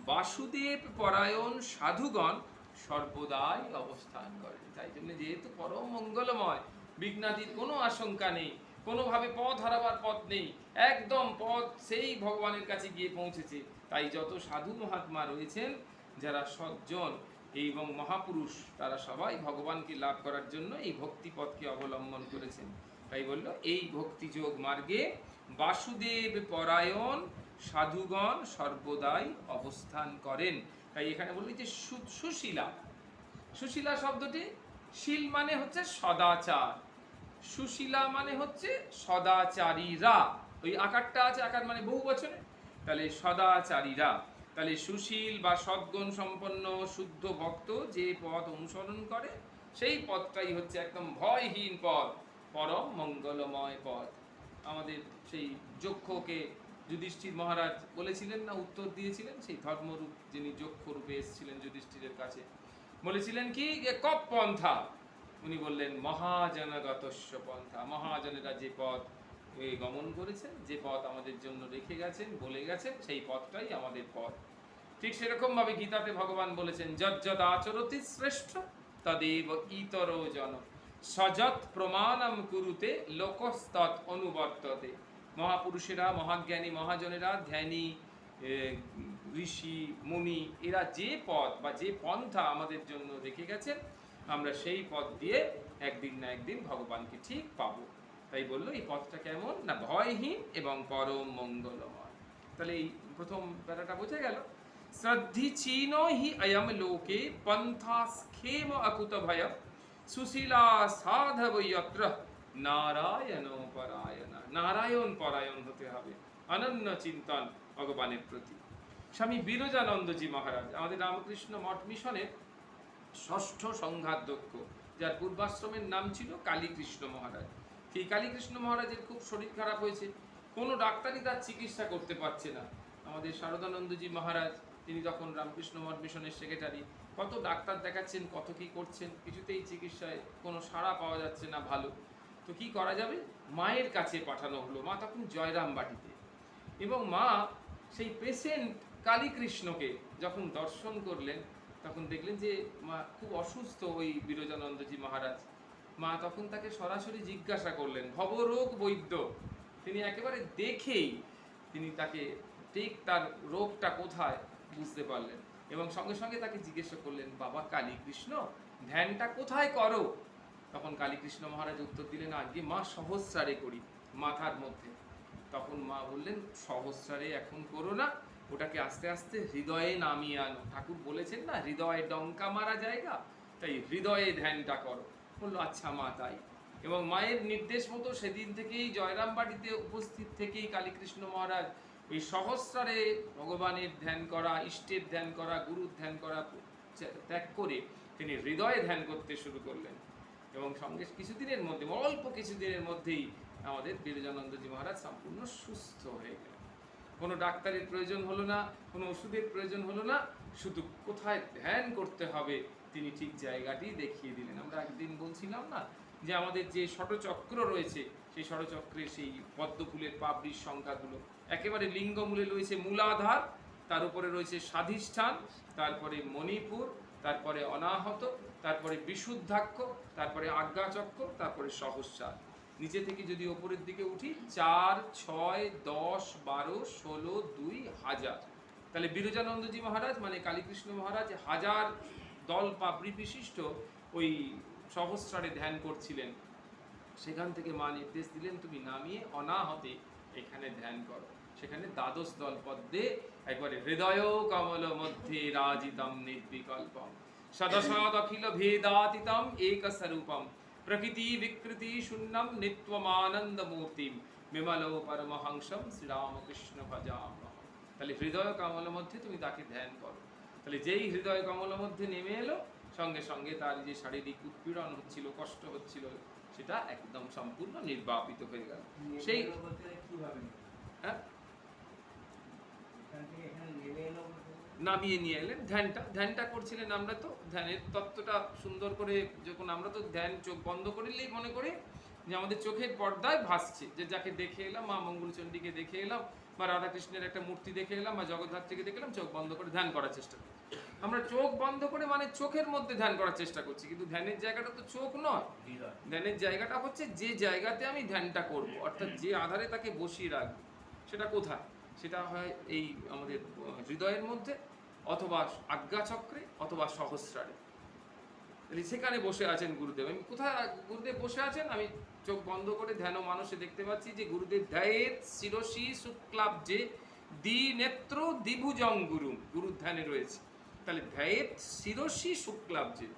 বাসুদেব পরায়ণ সাধুগণ সর্বদাই অবস্থান করেন। তাই জন্য যেহেতু পরম মঙ্গলময়, বিঘ্নাদির কোনো আশঙ্কা নেই, কোনোভাবে পথ হারাবার পথ নেই, একদম পথ সেই ভগবানের কাছে গিয়ে পৌঁছেছে। তাই যত সাধু মহাত্মা রয়েছেন যারা সজ্জন এবং মহাপুরুষ, তারা সবাই ভগবানকে লাভ করার জন্য এই ভক্তিপথকে অবলম্বন করেছেন। তাই বলল এই ভক্তিযোগ মার্গে বাসুদেব পরায়ণ সাধুগণ সর্বদাই অবস্থান করেন। তাই এখানে বললি যে সুশীলা, সুশীলা শব্দটি, শীল মানে হচ্ছে সদাচার, সুশীলা মানে হচ্ছে সদাচারীরা, ওই আকারটা আছে, আকার মানে বহু বচনে, তাহলে সদাচারীরা। তাহলে সুশীল বা সদ্গুণ সম্পন্ন শুদ্ধ ভক্ত যে পথ অনুসরণ করে সেই পথটাই হচ্ছে একদম ভয়হীন পথ, পরম মঙ্গলময় পথ। আমাদের সেই যক্ষকে যুধিষ্ঠির মহারাজ বলেছিলেন না, উত্তর দিয়েছিলেন, সেই ধর্মরূপ যিনি যক্ষ রূপে এসেছিলেন যুধিষ্ঠিরের কাছে, বলেছিলেন কি যে কপ পন্থা, উনি বললেন মহাজনগতস্য পন্থা, মহাজনেরা যে পথ গমন করেছেন, যে পথ আমাদের জন্য রেখে গেছেন, বলে গেছেন, সেই পথটাই আমাদের পথ। ঠিক সেরকম ভাবে গীতাতে ভগবান বলেছেন যজ্জদ আচরতি শ্রেষ্ঠ তদেব ইতর জন সযৎ প্রমাণম কুরুতে লোকস্তৎ অনুবর্ততে। মহাপুরুষেরা, মহাজ্ঞানী মহাজনেরা, ধ্যানী ঋষি মুনি, এরা যে পথ বা যে পন্থা আমাদের জন্য রেখে গেছেন, আমরা সেই পথ দিয়ে একদিন না একদিন ভগবানকে ঠিক পাবো। তাই বললো এই পথটা কেমন না, ভয়হীন এবং পরম মঙ্গলময়। তাহলে এই প্রথম প্যারাটা বোঝা গেল। শ্রদ্ধি চীন হি অয়ম লোকে পন্থা স্খেম অকুত ভয় সুশীলা সাধব যত্র নারায়ণ পরায়ণ। নারায়ণ পরায়ণ হতে হবে, অনন্য চিন্তন ভগবানের প্রতি। স্বামী বিরজানন্দজি মহারাজ আমাদের রামকৃষ্ণ মঠ মিশনের ষষ্ঠ সংঘাধ্যক্ষ, যার পূর্বাশ্রমের নাম ছিল কালীকৃষ্ণ মহারাজ। সেই কালীকৃষ্ণ মহারাজের খুব শরীর খারাপ হয়েছে, কোনো ডাক্তারই তার চিকিৎসা করতে পারছে না। আমাদের শারদানন্দজি মহারাজ, তিনি তখন রামকৃষ্ণ মঠ মিশনের সেক্রেটারি, কত ডাক্তার দেখাচ্ছেন, কত কি করছেন, কিছুতেই চিকিৎসায় কোনো সাড়া পাওয়া যাচ্ছে না ভালো। তো কি করা যাবে, মায়ের কাছে পাঠানো হলো। মা তখন জয়রামবাটিতে, এবং মা সেই পেশেন্ট কালীকৃষ্ণকে যখন দর্শন করলেন, তখন দেখলেন যে মা খুব অসুস্থ, ওই বিরজানন্দজি মহারাজ। মা তখন তাকে সরাসরি জিজ্ঞাসা করলেন, ভবরোগ বৈদ্য, তিনি একেবারে দেখেই তিনি তাকে ঠিক তার রোগটা কোথায় বুঝতে পারলেন, এবং সঙ্গে সঙ্গে তাকে জিজ্ঞাসা করলেন, বাবা কালীকৃষ্ণ, ধ্যানটা কোথায় করো? তখন কালীকৃষ্ণ মহারাজ উত্তর দিলেন, আগে মা সহস্রারে করি, মাথার মধ্যে। তখন মা বললেন, সহস্রারে এখন করো না, ওটাকে আস্তে আস্তে হৃদয়ে নামিয়ে আনো। ঠাকুর বলেছেন না, হৃদয়ে ডঙ্কা মারা জায়গা, তাই হৃদয়ে ধ্যানটা করো। বললো আচ্ছা মা, তাই। এবং মায়ের নির্দেশ মতো সেদিন থেকেই জয়রামবাটিতে উপস্থিত থেকেই কালীকৃষ্ণ মহারাজ ওই সহস্রারে ভগবানের ধ্যান করা, ইষ্টের ধ্যান করা, গুরুর ধ্যান করা ত্যাগ করে তিনি হৃদয়ে ধ্যান করতে শুরু করলেন। এবং সঙ্গে কিছুদিনের মধ্যে, অল্প কিছুদিনের মধ্যেই আমাদের বিরজানন্দজি মহারাজ সম্পূর্ণ সুস্থ হয়ে গেলেন। কোনো ডাক্তারের প্রয়োজন হলো না, কোনো ওষুধের প্রয়োজন হলো না, শুধু কোথায় ধ্যান করতে হবে তিনি ঠিক জায়গাটি দেখিয়ে দিলেন। আমরা একদিন বলছিলাম না যে আমাদের যে ষটচক্র রয়েছে, সেই ষটচক্রের সেই পদ্মফুলের পাপড়ির সংখ্যাগুলো একেবারে লিঙ্গমূলে রয়েছে মূলাধার, তার উপরে রয়েছে স্বাধিষ্ঠান, তারপরে মণিপুর, তারপরে অনাহত, তারপরে বিশুদ্ধাক্ষ, তারপরে আজ্ঞাচক্র, তারপরে সহস্রার। নিচে থেকে যদি ওপরের দিকে উঠি, 4, 6, 10, 12, 16, 2, 1000। তাহলে বিরজানন্দজি মহারাজ মানে কালীকৃষ্ণ মহারাজ 1000 দল পাপড়ি বিশিষ্ট ওই সহস্রারে ধ্যান করছিলেন। সেখান থেকে মা নির্দেশ দিলেন, তুমি নামিয়ে অনাহতে এখানে ধ্যান করো। সেখানে দ্বাদশ দল পদ্মে একবারে হৃদয় কমল মধ্যে রাজিতম নির্বিকল্পম সদসদ অখিল ভেদাতীতম একস্বরূপম প্রকৃতি বিকৃতি শূন্যম নিত্যমানন্দ মূর্তিম বিমলো পরমহংসম শ্রীরামকৃষ্ণ ভজামহম। তাহলে হৃদয় কমল মধ্যে তুমি তাকে ধ্যান করো। তাহলে যেই হৃদয় কমল মধ্যে নেমে এলো, সঙ্গে সঙ্গে তার যে শারীরিক উৎপীড়ন হচ্ছিল, কষ্ট হচ্ছিল, সেটা একদম সম্পূর্ণ নির্বাপিত হয়ে গেল। সেই হ্যাঁ নামিয়ে নিয়ে এলেন ধ্যানটা করছিলেন। আমরা তো ধ্যানের তত্ত্বটা সুন্দর করে, যখন আমরা তো ধ্যান চোখ বন্ধ করলেই মনে করি যে আমাদের চোখের পর্দায় ভাসছে, যে যাকে দেখে এলাম, মা মঙ্গলচণ্ডীকে দেখে এলাম, বা রাধাকৃষ্ণের একটা মূর্তি দেখে এলাম, বা জগদ্ধাত্রীকে দেখে এলাম, চোখ বন্ধ করে ধ্যান করার চেষ্টা করি। আমরা চোখ বন্ধ করে মানে চোখের মধ্যে ধ্যান করার চেষ্টা করছি, কিন্তু ধ্যানের জায়গাটা তো চোখ নয়। ধ্যানের জায়গাটা হচ্ছে যে জায়গাতে আমি ধ্যানটা করব, অর্থাৎ যে আধারে তাকে বসিয়ে রাখবো, সেটা কোথায়? সেটা হয় এই আমাদের হৃদয়ের মধ্যে, অথবা আজ্ঞাচক্রে অথবা সহস্রারে। তাহলে সেখানে বসে আছেন গুরুদেব। আমি কোথায় গুরুদেব বসে আছেন? আমি চোখ বন্ধ করে ধ্যান ও মানুষে দেখতে পাচ্ছি যে গুরুদেব ধ্যায়েত শিরসি শুক্লাব্জে দ্বিনেত্র দ্বিভুজং গুরু, গুরু ধ্যানে রয়েছে। তাহলে ধ্যায়েত শিরসি শুক্লাব্জে,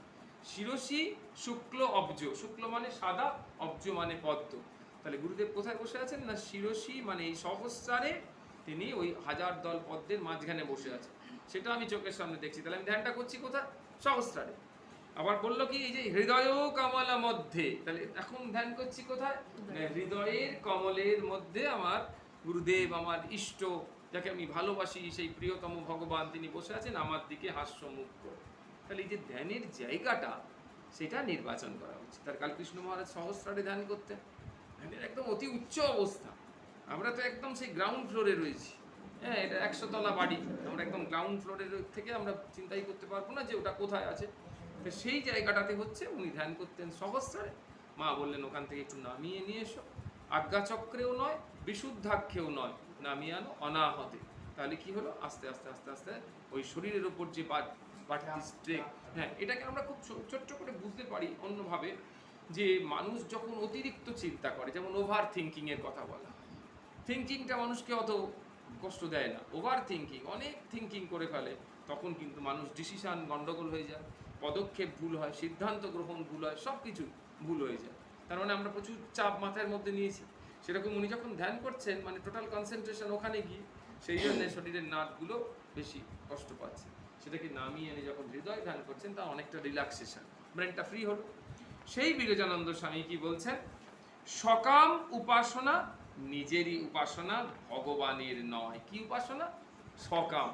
শিরসি শুক্ল অব্জ, শুক্ল মানে সাদা, অব্জ মানে পদ্ম। তাহলে গুরুদেব কোথায় বসে আছেন? না শিরসি মানে এই সহস্রারে তিনি ওই হাজার দল পদ্মের মাঝখানে বসে আছেন, সেটা আমি চোখের সামনে দেখছি। তাহলে আমি ধ্যানটা করছি কোথায়? সহস্রারে। আবার বললো কি এই যে হৃদয় কমলা মধ্যে, তাহলে এখন ধ্যান করছি কোথায়? হৃদয়ের কমলের মধ্যে আমার গুরুদেব, আমার ইষ্ট, যাকে আমি ভালোবাসি, সেই প্রিয়তম ভগবান তিনি বসে আছেন আমার দিকে হাস্যমুখ করে। তাহলে এই যে ধ্যানের জায়গাটা, সেটা নির্বাচন করা উচিত। তার কালকৃষ্ণ মহারাজ সহস্রারে ধ্যান করতেন, ধ্যানের একদম অতি উচ্চ অবস্থা। আমরা তো একদম সেই গ্রাউন্ড ফ্লোরে রয়েছি। হ্যাঁ, এটা 100 তলা বাড়ি, আমরা একদম গ্রাউন্ড ফ্লোরের থেকে আমরা চিন্তাই করতে পারবো না যে ওটা কোথায় আছে। তো সেই জায়গাটাতে হচ্ছে উনি ধ্যান করতেন সহস্রারে। মা বললেন ওখান থেকে একটু নামিয়ে নিয়ে এসো, আজ্ঞাচক্রেও নয়, বিশুদ্ধাক্ষেও নয়, নামিয়ে আনো অনাহতে। তাহলে কি হলো? আস্তে আস্তে আস্তে আস্তে ওই শরীরের ওপর যে বাড়তি স্ট্রেক, হ্যাঁ, এটাকে আমরা খুব ছোট্ট করে বুঝতে পারি অন্যভাবে, যে মানুষ যখন অতিরিক্ত চিন্তা করে, যেমন ওভার থিঙ্কিংয়ের কথা বলা, থিঙ্কিংটা মানুষকে অত কষ্ট দেয় না, ওভার থিঙ্কিং, অনেক থিঙ্কিং করে ফেলে, তখন কিন্তু মানুষ ডিসিশন গন্ডগোল হয়ে যায়, পদক্ষেপ ভুল হয়, সিদ্ধান্ত গ্রহণ ভুল হয়, সব কিছু ভুল হয়ে যায়। তার মানে আমরা প্রচুর চাপ মাথার মধ্যে নিয়েছি। সেরকম উনি যখন ধ্যান করছেন, মানে টোটাল কনসেন্ট্রেশন ওখানে গিয়ে, সেই জন্য শরীরের নাটগুলো বেশি কষ্ট পাচ্ছে। সেটাকে নামিয়ে এনে যখন হৃদয় ধ্যান করছেন, তা অনেকটা রিল্যাক্সেশন, ব্রেনটা ফ্রি হলো। সেই বিরজানন্দ স্বামী কি বলছেন? সকাম উপাসনা নিজেরই উপাসনা, ভগবানের নয়। কি উপাসনা? সকাম।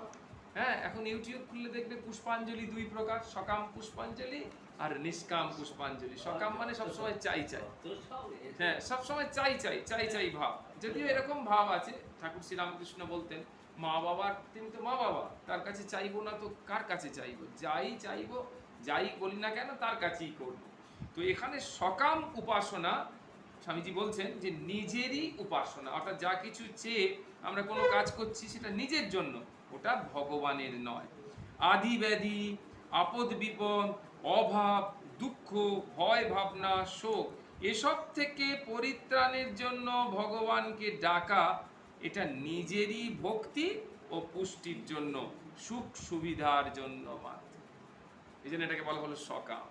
হ্যাঁ, এখন ইউটিউব খুললে দেখবে পুষ্পাঞ্জলি 2 প্রকার, সকাম পুষ্পাঞ্জলি আর নিষ্কাম পুষ্পাঞ্জলি। সকাম মানে সবসময় চাই চাই, হ্যাঁ, সবসময় চাই চাই চাই চাই ভাব। যদিও এরকম ভাব আছে, ঠাকুর শ্রীরামকৃষ্ণ বলতেন মা বাবার, তিনি তো মা বাবা, তার কাছে চাইবো না তো কার কাছে চাইবো? যাই চাইবো, যাই বলি না কেন তার কাছেই করবো। তো এখানে সকাম উপাসনা, স্বামীজি বলছেন যে নিজেরই উপাসনা, অর্থাৎ যা কিছু চেয়ে আমরা কোনো কাজ করছি সেটা নিজের জন্য, ওটা ভগবানের নয়। আদি ব্যাধি, আপদ বিপদ, অভাব, দুঃখ, ভয় ভাবনা, শোক, এসব থেকে পরিত্রাণের জন্য ভগবানকে ডাকা, এটা নিজেরই ভক্তি ও পুষ্টির জন্য, সুখ সুবিধার জন্য মাত্র। এই জন্য এটাকে বলা হলো সকাম।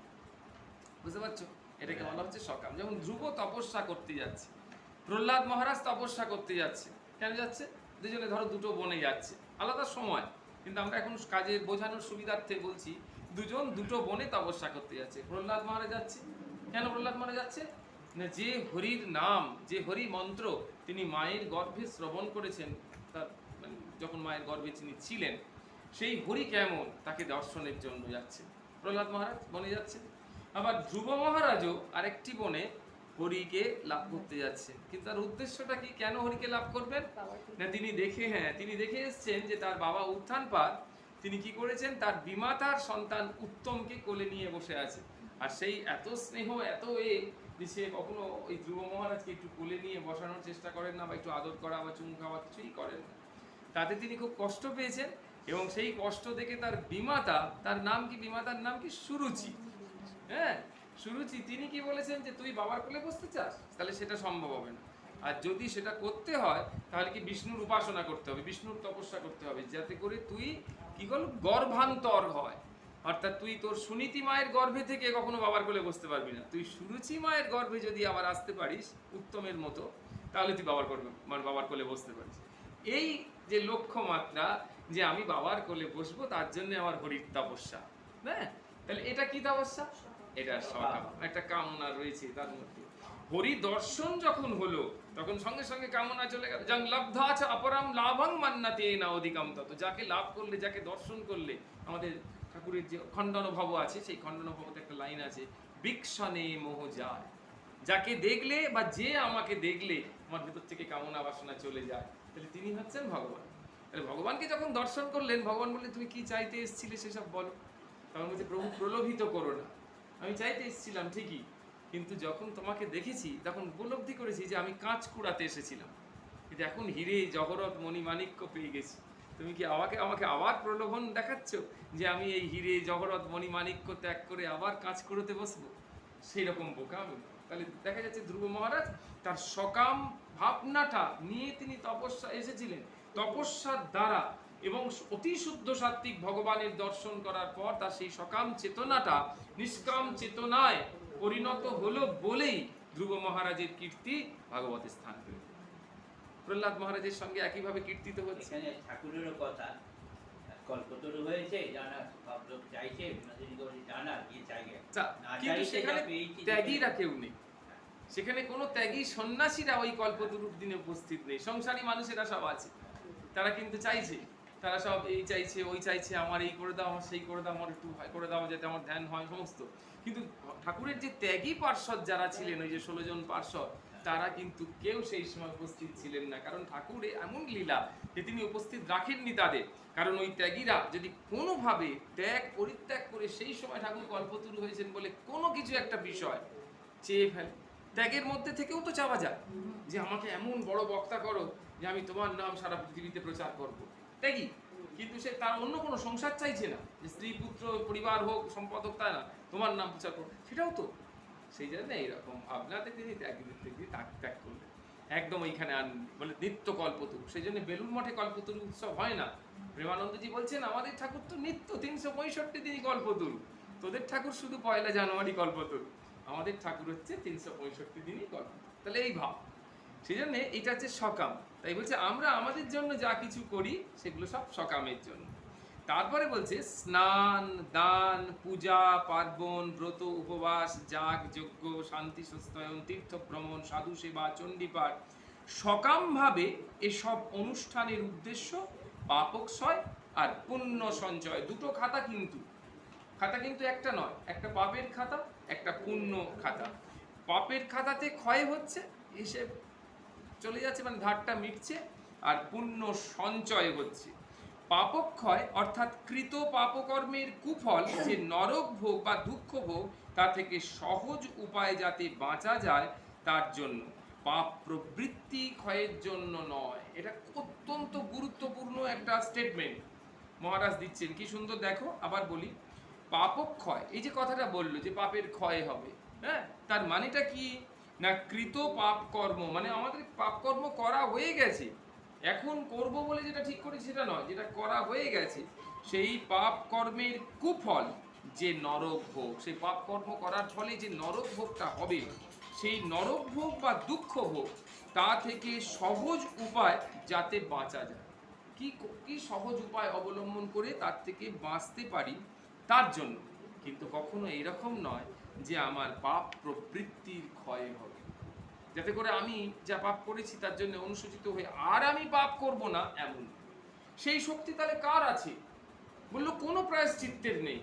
বুঝতে পারছো? এটাকে বলা হচ্ছে সকাম। যেমন ধ্রুব তপস্যা করতে যাচ্ছে, প্রহ্লাদ মহারাজ তপস্যা করতে যাচ্ছে। কেন যাচ্ছে? দুজনে ধরো দুটো বনে যাচ্ছে, আলাদা সময়, কিন্তু আমরা এখন কাজে বোঝানোর সুবিধার্থে বলছি, দুজন দুটো বনে তপস্যা করতে যাচ্ছে। প্রহ্লাদ মহারাজ যাচ্ছে, কেন প্রহ্লাদ মহারাজ যাচ্ছে? না, যে হরির নাম, যে হরি মন্ত্র তিনি মায়ের গর্ভে শ্রবণ করেছেন, তার মানে যখন মায়ের গর্ভে তিনি ছিলেন, সেই হরি কেমন তাকে দর্শনের জন্য যাচ্ছে প্রহ্লাদ মহারাজ, বনে যাচ্ছে। আবার ধ্রুব মহারাজও আরেকটি বনে হরিকে লাভ করতে যাচ্ছেন, কিন্তু তার উদ্দেশ্যটা কি? কেন হরিকে লাভ করবেন? না, তিনি দেখে এসছেন যে তার বাবা উত্থানপাদ তিনি কি করেছেন, তার বিমাতার সন্তান উত্তমকে কোলে নিয়ে বসে আছে। আর সেই এত স্নেহ, এত যে সে কখনো ওই ধ্রুব মহারাজকে একটু কোলে নিয়ে বসানোর চেষ্টা করেন না, বা একটু আদর করা বা চুমু খাওয়া কিছুই করেন না। তাতে তিনি খুব কষ্ট পেয়েছেন, এবং সেই কষ্ট দেখে তার বিমাতা, তার নাম কি? বিমাতার নাম কি? সুরুচি। হ্যাঁ, সুরুচি, তিনি কি বলেছেন যে তুই বাবার কোলে বসতে চাস, তাহলে সেটা সম্ভব হবে না। আর যদি সেটা করতে হয় তাহলে কি বিষ্ণুর উপাসনা করতে হবে, বিষ্ণুর তপস্যা করতে হবে, যাতে করে তুই কি বল গর্ভান্তর হয়। অর্থাৎ তুই তোর সুনীতি মায়ের গর্ভে থেকে কখনো বাবার কোলে বসতে পারবি না, তুই সুরুচি মায়ের গর্ভে যদি আবার আসতে পারিস উত্তমের মতো, তাহলে তুই বাবার কোলে বসতে পারিস। এই যে লক্ষ্যমাত্রা, যে আমি বাবার কোলে বসবো, তার জন্য আমার হরির তপস্যা। হ্যাঁ, তাহলে এটা কি তপস্যা? এটা সকাম, একটা কামনা রয়েছে তার মধ্যে। হরি দর্শন যখন হলো, তখন সঙ্গে সঙ্গে কামনা চলে গেল। যাং লব্ধাচ অপরাম লাভং মান্নাতে না অধিকাম তত, যাকে লাভ করলে, যাকে দর্শন করলে, আমাদের ঠাকুরের যে খণ্ডন ভব আছে, সেই খণ্ডন ভবতে একটা লাইন আছে, বিক্ষণে মোহ যায়। যাকে দেখলে বা যে আমাকে দেখলে আমার ভেতর থেকে কামনা বাসনা চলে যায়, তাহলে তিনি হচ্ছেন ভগবান। তাহলে ভগবানকে যখন দর্শন করলেন, ভগবান বললেন তুমি কি চাইতে এসেছিলে সেসব বলো। তখন বলছে প্রভু প্রলোভিত করো না, আমি চাইতে এসেছিলাম ঠিকই, কিন্তু যখন তোমাকে দেখেছি তখন উপলব্ধি করেছি যে আমি কাঁচ কুড়াতে এসেছিলাম, কিন্তু এখন হিরে জহরত মণিমাণিক্য পেয়ে গেছি। তুমি কি আমাকে আমাকে আবার প্রলোভন দেখাচ্ছ যে আমি এই হিরে জহরত মণিমাণিক্য ত্যাগ করে আবার কাজ করতে বসবো? সেই রকম বোকা আমি নই। তাহলে দেখা যাচ্ছে ধ্রুব মহারাজ তার সকাম ভাবনাটা নিয়ে তিনি তপস্যা এসেছিলেন, তপস্যার দ্বারা এবং অতি শুদ্ধ সাত্ত্বিক ভগবানের দর্শন করার পর তার সেই সকাম চেতনাটা নিষ্কাম চেতনায় পরিণত হলো বলেই ধ্রুব মহারাজের কীর্তি ভাগবতে স্থান পেল। প্রহ্লাদ মহারাজের সঙ্গে একইভাবে কীর্তিত হচ্ছে। এখানে ঠাকুরেরও কথা, কল্পতরু হয়েছে জানা, সব লোক চাইছে বিনোদিনী গৌরী জানা কি চাইবে, না কিন্তু চাইছে সেখানে যা পেয়েছি ত্যাগীরা কেউ নেই, সেখানে কোনো ত্যাগী সন্ন্যাসীরা ওই কল্পতরুর দিনে উপস্থিত নেই। সংসারী মানুষেরা সব আছে, তারা কিন্তু চাইছে, তারা সব এই চাইছে ওই চাইছে, আমার এই করে দাও, আমার সেই করে দাও, আমার একটু ভয় করে দাও যাতে আমার ধ্যান হয় সমস্ত। কিন্তু ঠাকুরের যে ত্যাগী পার্ষদ যারা ছিলেন, ওই যে 16 জন পার্ষদ, তারা কিন্তু কেউ সেই সময় উপস্থিত ছিলেন না। কারণ ঠাকুরে এমন লীলা যে তিনি উপস্থিত রাখেননি তাদের। কারণ ওই ত্যাগীরা যদি কোনোভাবে ত্যাগ পরিত্যাগ করে সেই সময় ঠাকুর কল্পতরু হয়েছেন বলে কোনো কিছু একটা বিষয় চেয়ে ফেলে, ত্যাগের মধ্যে থেকেও তো চাওয়া যায় যে আমাকে এমন বড় বক্তা করো যে আমি তোমার নাম সারা পৃথিবীতে প্রচার করব, ত্যাগী। কিন্তু সে তার অন্য কোনো সংসার চাইছে না, যে স্ত্রী পুত্র পরিবার হোক সম্পদ হোক, তাই না, তোমার নাম প্রচার করো, সেটাও তো। সেই জন্য এইরকম ভাবনাতে তিনি ত্যাগ করলেন একদম ওইখানে বলে নিত্য কল্পতরু। সেই জন্য বেলুর মঠে কল্পতরু উৎসব হয় না। প্রেমানন্দজি বলছেন আমাদের ঠাকুর তো নিত্য 365 দিনই কল্পতরু, তোদের ঠাকুর শুধু 1 জানুয়ারি কল্পতরু, আমাদের ঠাকুর হচ্ছে 365 দিনই কল্পতরু। তাহলে এই ভাব, সেই জন্য এটা হচ্ছে সকাম। তাই বলছে আমরা আমাদের জন্য যা কিছু করি সেগুলো সব সকামের জন্য। তারপরে বলছে স্নান দান পূজা পার্বণ ব্রত উপবাস যাগ যজ্ঞ শান্তি সস্তয়ন তীর্থ ভ্রমণ সাধু সেবা চণ্ডীপাঠ সকামভাবে এসব অনুষ্ঠানের উদ্দেশ্য পাপক্ষয় আর পুণ্য সঞ্চয়। দুটো খাতা কিন্তু, খাতা কিন্তু একটা নয়, একটা পাপের খাতা একটা পুণ্য খাতা। পাপের খাতাতে ক্ষয় হচ্ছে, হিসেব চলে যাচ্ছে, মানে ধারটা মিটছে, আর পুণ্য সঞ্চয় হচ্ছে। পাপক্ষয় অর্থাৎ কৃত পাপকর্মের কুফল যে নরক ভোগ বা দুঃখ ভোগ, তা থেকে সহজ উপায় যাতে বাঁচা যায় তার জন্য, পাপ প্রবৃত্তি ক্ষয়ের জন্য নয়। এটা অত্যন্ত গুরুত্বপূর্ণ একটা স্টেটমেন্ট মহারাজ দিচ্ছেন, কি সুন্দর দেখো। আবার বলি, পাপক্ষয়, এই যে কথাটা বললো যে পাপের ক্ষয় হবে, হ্যাঁ, তার মানেটা কি না, কৃত পাপ কর্ম মানে আমাদের পাপ কর্ম করা হয়ে গেছে, এখন করব বলে যেটা ঠিক করেছি সেটা নয়, যেটা করা হয়ে গেছে, সেই পাপ কর্মের কুফল যে নরক ভোগ, সেই পাপ কর্ম করার ফলে যে নরক ভোগটা হবে, সেই নরক ভোগ বা দুঃখ ভোগ, তা থেকে সহজ উপায় যাতে বাঁচা যায়। কি কি সহজ উপায় অবলম্বন করে তার থেকে বাঁচতে পারি তার জন্য। কিন্তু কখনো এরকম নয় যে আমার পাপ প্রবৃত্তির ক্ষয় হবে, যাতে করে আমি যা পাপ করেছি তার জন্য অনুশোচিত হয়ে আর আমি পাপ করব না, এমন। সেই শক্তি তাহলে কার আছে? বললো কোনো প্রায়শ্চিত্তের নেই,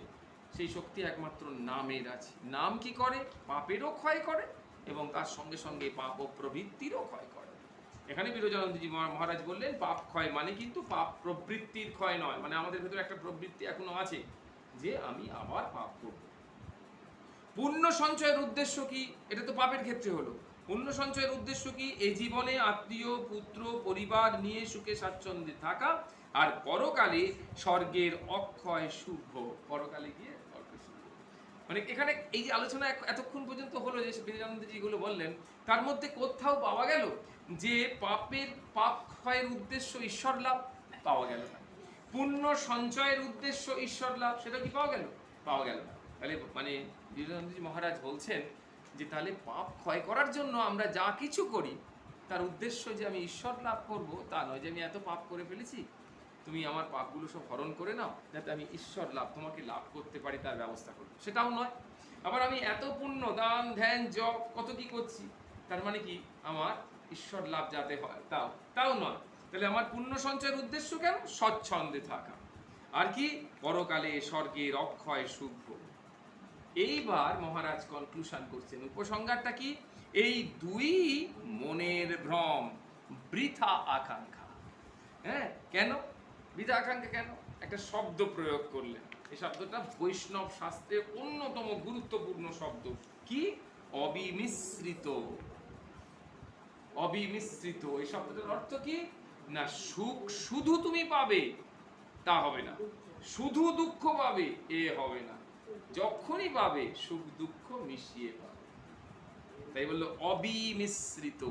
সেই শক্তি একমাত্র নামের আছে। নাম কি করে? পাপেরও ক্ষয় করে এবং তার সঙ্গে সঙ্গে পাপ ও প্রবৃত্তিরও ক্ষয় করে। এখানে বিরজানন্দজি মহারাজ বললেন পাপ ক্ষয় মানে কিন্তু পাপ প্রবৃত্তির ক্ষয় নয়, মানে আমাদের ভেতরে একটা প্রবৃত্তি এখনো আছে যে আমি আবার পাপ করব। পুণ্য সঞ্চয়ের উদ্দেশ্য কি? এটা তো পাপের ক্ষেত্রে হলো। পুণ্য সঞ্চয়ের উদ্দেশ্য কি? এই জীবনে আত্মীয় পুত্র পরিবার নিয়ে সুখে স্বাচ্ছন্দ্যে থাকা, আর পরকালে স্বর্গের অক্ষয় সুখ ভোগ। পরকালে গিয়ে স্বর্গের সুখ ভোগ। মানে এখানে এই যে আলোচনা এতক্ষণ পর্যন্ত হলো, যে বিরজানন্দজি যেগুলো বললেন, তার মধ্যে কোথাও পাওয়া গেল যে পাপ ক্ষয়ের উদ্দেশ্য ঈশ্বর লাভ? পাওয়া গেল না। পুণ্য সঞ্চয়ের উদ্দেশ্য ঈশ্বর লাভ, সেটা কি পাওয়া গেল? পাওয়া গেল না। তাহলে মানে বিরজানন্দজি মহারাজ বলছেন যে তাহলে পাপ ক্ষয় করার জন্য আমরা যা কিছু করি তার উদ্দেশ্য যে আমি ঈশ্বর লাভ করব তা নয়, যে আমি এত পাপ করে ফেলেছি তুমি আমার পাপগুলো সব হরণ করে নাও যাতে আমি ঈশ্বর লাভ তোমাকে লাভ করতে পারি তার ব্যবস্থা করব, সেটাও নয়। আবার আমি এত পুণ্য দান ধ্যান জপ কত কি করছি, তার মানে কি আমার ঈশ্বর লাভ যাতে হয় তাও নয়। তাহলে আমার পুণ্য সঞ্চয়ের উদ্দেশ্য কেন? স্বচ্ছন্দে থাকা, আর কি পরকালে স্বর্গের অক্ষয় সুখ ভোগ। এইবার মহারাজ কনক্লুশন করছেন, উপসংহারটা কি? এই দুই মনের ভ্রম, বৃথা আকাঙ্ক্ষা। হ্যাঁ, কেন বৃথা আকাঙ্ক্ষা? কেন? একটা শব্দ প্রয়োগ করলেন, এই শব্দটা বৈষ্ণব শাস্ত্রে অন্যতম গুরুত্বপূর্ণ শব্দ। কি? অবিমিশ্রিত। অবিমিশ্রিত এই শব্দটার অর্থ কি না সুখ শুধু তুমি পাবে তা হবে না, শুধু দুঃখ পাবে এ হবে না, যখনই পাবে সুখ দুঃখ মিশিয়ে পাবে। তাই বললো অবিমিশ্রিত,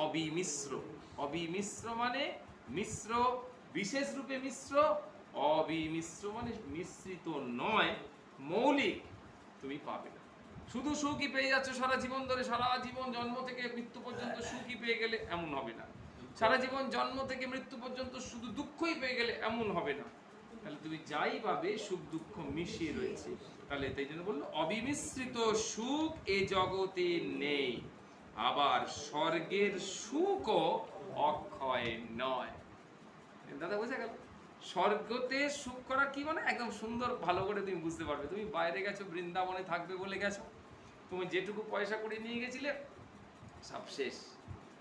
অবিমিশ্র। অবিমিশ্র মানে মিশ্র, বিশেষ রূপে মিশ্র। অবিমিশ্র মানে মিশ্রিত নয়, মৌলিক তুমি পাবে না। শুধু সুখই পেয়ে যাচ্ছ সারা জীবন ধরে, সারা জীবন জন্ম থেকে মৃত্যু পর্যন্ত সুখই পেয়ে গেলে এমন হবে না। সারা জীবন জন্ম থেকে মৃত্যু পর্যন্ত শুধু দুঃখই পেয়ে গেলে এমন হবে না। তাহলে তুমি যাই পাবে সুখ দুঃখ মিশিয়ে রয়েছে। তাহলে তাই জন্য বললো অবিমিশ্রিত সুখ এ জগতে নেই, আবার স্বর্গের সুখও অক্ষয় নয়। দাদা বোঝা গেল? স্বর্গতে সুখ করা কি মানে একদম সুন্দর ভালো করে তুমি বুঝতে পারবে। তুমি বাইরে গেছো, বৃন্দাবনে থাকবে বলে গেছো, তুমি যেটুকু পয়সা করে নিয়ে গেছিলে সব শেষ।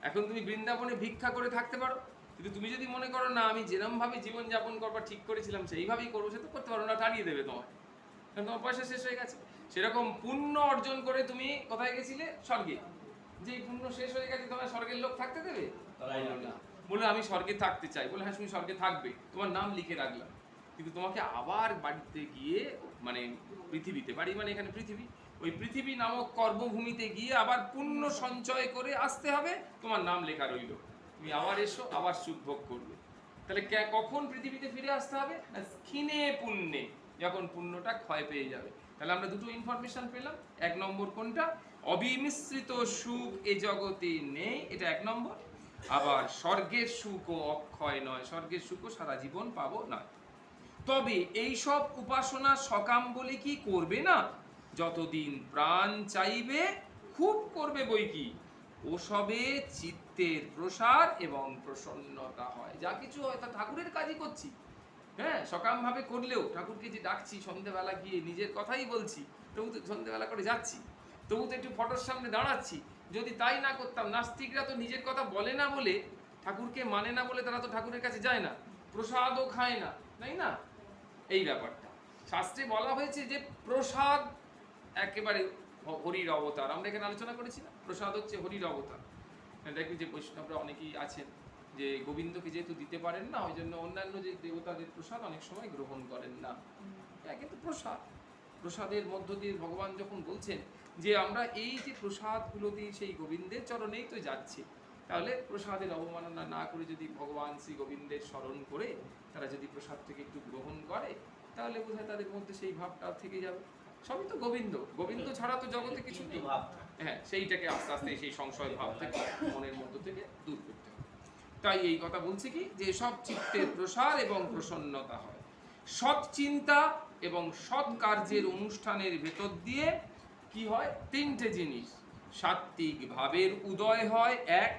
এখন তুমি বৃন্দাবনে ভিক্ষা করে থাকতে পারো, কিন্তু তুমি যদি মনে করো না আমি যেরকম ভাবে জীবন যাপন করবার ঠিক করেছিলাম সেইভাবেই করবো, সে তো করতে পারো না, তাড়িয়ে দেবে তোমার, কারণ তোমার পয়সা শেষ হয়ে গেছে। সেরকম পুণ্য অর্জন করে তুমি কোথায় গেছিলে? স্বর্গে। যে পুণ্য শেষ হয়ে গেছে তোমার স্বর্গের লোক থাকতে দেবে? না। বলে আমি স্বর্গে থাকতে চাই, বলে হ্যাঁ তুমি স্বর্গে থাকবে, তোমার নাম লিখে রাখলাম, কিন্তু তোমাকে আবার বাড়িতে গিয়ে মানে পৃথিবীতে, বাড়ি মানে এখানে পৃথিবী, ওই পৃথিবী নামক কর্মভূমিতে গিয়ে আবার পুণ্য সঞ্চয় করে আসতে হবে, তোমার নাম লেখা রইল, তুমি আবার এসো, আবার সুখ ভোগ করবে। তাহলে কখন পৃথিবীতে ফিরে আসতে হবে? না ক্ষীণে পুণ্যে, যখন পুণ্যটা ক্ষয় পেয়ে যাবে। তাহলে আমরা দুটো ইনফরমেশন পেলাম। এক নম্বর কোনটা? অবিমিশ্রিত সুখ এ জগতে নেই, এটা এক নম্বর। আবার স্বর্গের সুখও অক্ষয় নয়, স্বর্গের সুখও সারা জীবন পাবো নয়। তবে এই সব উপাসনা সকাম বলে কি করবে না? যতদিন প্রাণ চাইবে খুব করবে বই কি, ওসবে চিত্তের প্রসার এবং প্রসন্নতা হয়। যা কিছু হয় তা ঠাকুরের কাজই করছি, হ্যাঁ, সকাম ভাবে করলেও ঠাকুরকে যে ডাকছি, সন্ধ্যেবেলা গিয়ে নিজের কথাই বলছি, তবু তো সন্ধ্যেবেলা করে যাচ্ছি, তবু তো একটু ফটোর সামনে দাঁড়াচ্ছি। যদি তাই না করতাম, নাস্তিকরা তো নিজের কথা বলে না বলে, ঠাকুরকে মানে না বলে তারা তো ঠাকুরের কাছে যায় না, প্রসাদও খায় না, তাই না? এই ব্যাপারটা শাস্ত্রে বলা হয়েছে যে প্রসাদ একেবারে হরির অবতার। আমরা এখানে আলোচনা করেছি না, প্রসাদ হচ্ছে হরির অবতার। দেখবি যে বৈষ্ণবরা অনেকেই আছেন যে গোবিন্দকে যেহেতু দিতে পারেন না, ওই জন্য অন্যান্য যে দেবতাদের প্রসাদ অনেক সময় গ্রহণ করেন না। কিন্তু প্রসাদ, প্রসাদের মধ্য দিয়ে ভগবান যখন বলছেন যে আমরা এই যে প্রসাদগুলো দিয়ে সেই গোবিন্দের চরণেই তো যাচ্ছি, তাহলে প্রসাদের অবমাননা না করে যদি ভগবান শ্রী গোবিন্দের স্মরণ করে তারা যদি প্রসাদটাকে একটু গ্রহণ করে, তাহলে বোধহয় তাদের মধ্যে সেই ভাবটা থেকে যাবে। সবই তো গোবিন্দ, গোবিন্দ ছাড়া তো জগতে কিছু নেই। হ্যাঁ, সেইটাকে আস্তে আস্তে সেই সংশয় ভাব থেকে মনের মধ্য থেকে দূর করতে হবে। তাই এই কথা বলছে কি, যে সব চিত্তের প্রসার এবং প্রসন্নতা হয়। সৎ চিন্তা এবং সৎ কার্যের অনুষ্ঠানের ভেতর দিয়ে কি হয়? তিনটে জিনিস। সাত্ত্বিক ভাবের উদয় হয়, এক,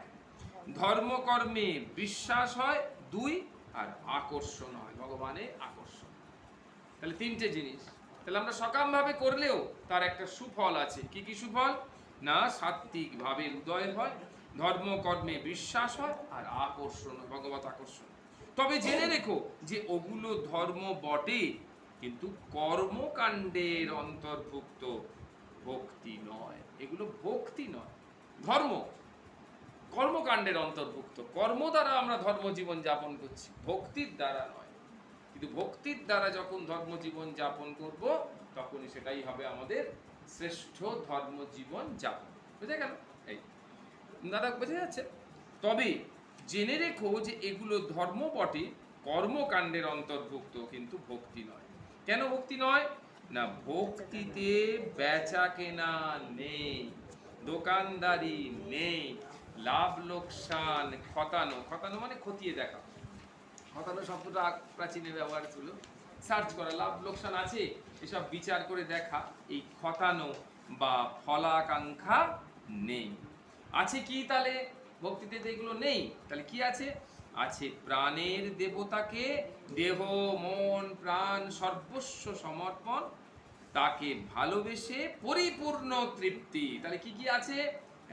ধর্মকর্মে বিশ্বাস হয়, দুই, আর আকর্ষণ হয়, ভগবানের আকর্ষণ। তাহলে তিনটে জিনিস। তাহলে আমরা সকাম ভাবে করলেও তার একটা সুফল আছে। কি কি সুফল? না সাত্ত্বিক ভাবে উদয় হয়, ধর্মকর্মে বিশ্বাস হয়, আর আকর্ষণ, ভগবত আকর্ষণ। তবে জেনে রেখো যে ওগুলো ধর্ম বটে, কিন্তু কর্মকাণ্ডের অন্তর্ভুক্ত, ভক্তি নয়। এগুলো ভক্তি নয়, ধর্ম কর্মকাণ্ডের অন্তর্ভুক্ত। কর্ম দ্বারা আমরা ধর্মজীবন যাপন করছি, ভক্তির দ্বারা নয়। কিন্তু ভক্তির দ্বারা যখন ধর্মজীবন যাপন করব, তখনই সেটাই হবে আমাদের শ্রেষ্ঠ ধর্মজীবন যাপন। বুঝে গেল? এই দাদা বোঝা যাচ্ছে? তবে জেনে রেখো যে এগুলো ধর্ম বটে, কর্মকাণ্ডের অন্তর্ভুক্ত, কিন্তু ভক্তি নয়। কেন ভক্তি নয়? না ভক্তিতে বেচা কেনা নেই, দোকানদারি নেই, লাভ লোকসান, খতানো, খতানো মানে খতিয়ে দেখা, খতানো শব্দটা প্রাচীনে ব্যবহার ছিল, সার্চ করা, লাভ লোকসান আছে এসব বিচার করে দেখা, এই খতানো বা ফলাকাঙ্ক্ষা নেই। আছে কি তাহলে ভক্তিতে? যেগুলো নেই, তাহলে কি আছে? আছে প্রাণের দেবতাকে দেহ মন প্রাণ সর্বস্ব সমর্পণ, তাকে ভালোবেসে পরিপূর্ণ তৃপ্তি। তাহলে কি কি আছে?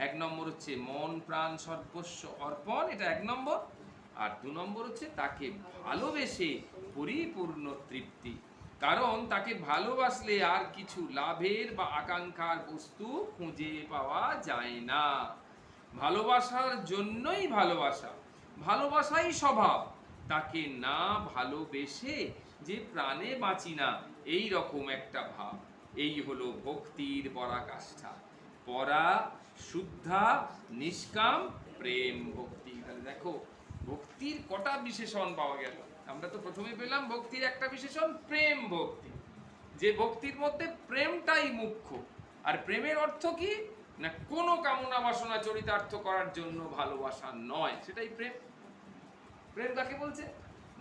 এক নম্বর হচ্ছে মন প্রাণ সর্বস্ব অর্পণ, এটা এক নম্বর। আর দু নম্বর হচ্ছে তাকে ভালোবেসে পরিপূর্ণ তৃপ্তি। কারণ তাকে ভালোবাসলে আর কিছু লাভের বা আকাঙ্ক্ষার বস্তু খুঁজে পাওয়া যায় না। ভালোবাসার জন্যই ভালোবাসা, ভালোবাসাই স্বভাব, তাকে না ভালোবেসে যে প্রাণে বাঁচি না, এই রকম একটা ভাব। এই হলো ভক্তির পরাকাষ্ঠা। পরা, শুদ্ধা, নিষ্কাম, প্রেম ভক্তি। তাহলে দেখো ভক্তির কটা বিশেষণ পাওয়া গেল। আমরা তো প্রথমে পেলাম ভক্তির একটা বিশেষণ, প্রেম ভক্তি, যে ভক্তির মধ্যে প্রেমটাই মুখ্য। আর প্রেমের অর্থ কি না, কোনো কামনা বাসনা চরিতার্থ করার জন্য ভালোবাসা নয়, সেটাই প্রেম। প্রেম কাকে বলছে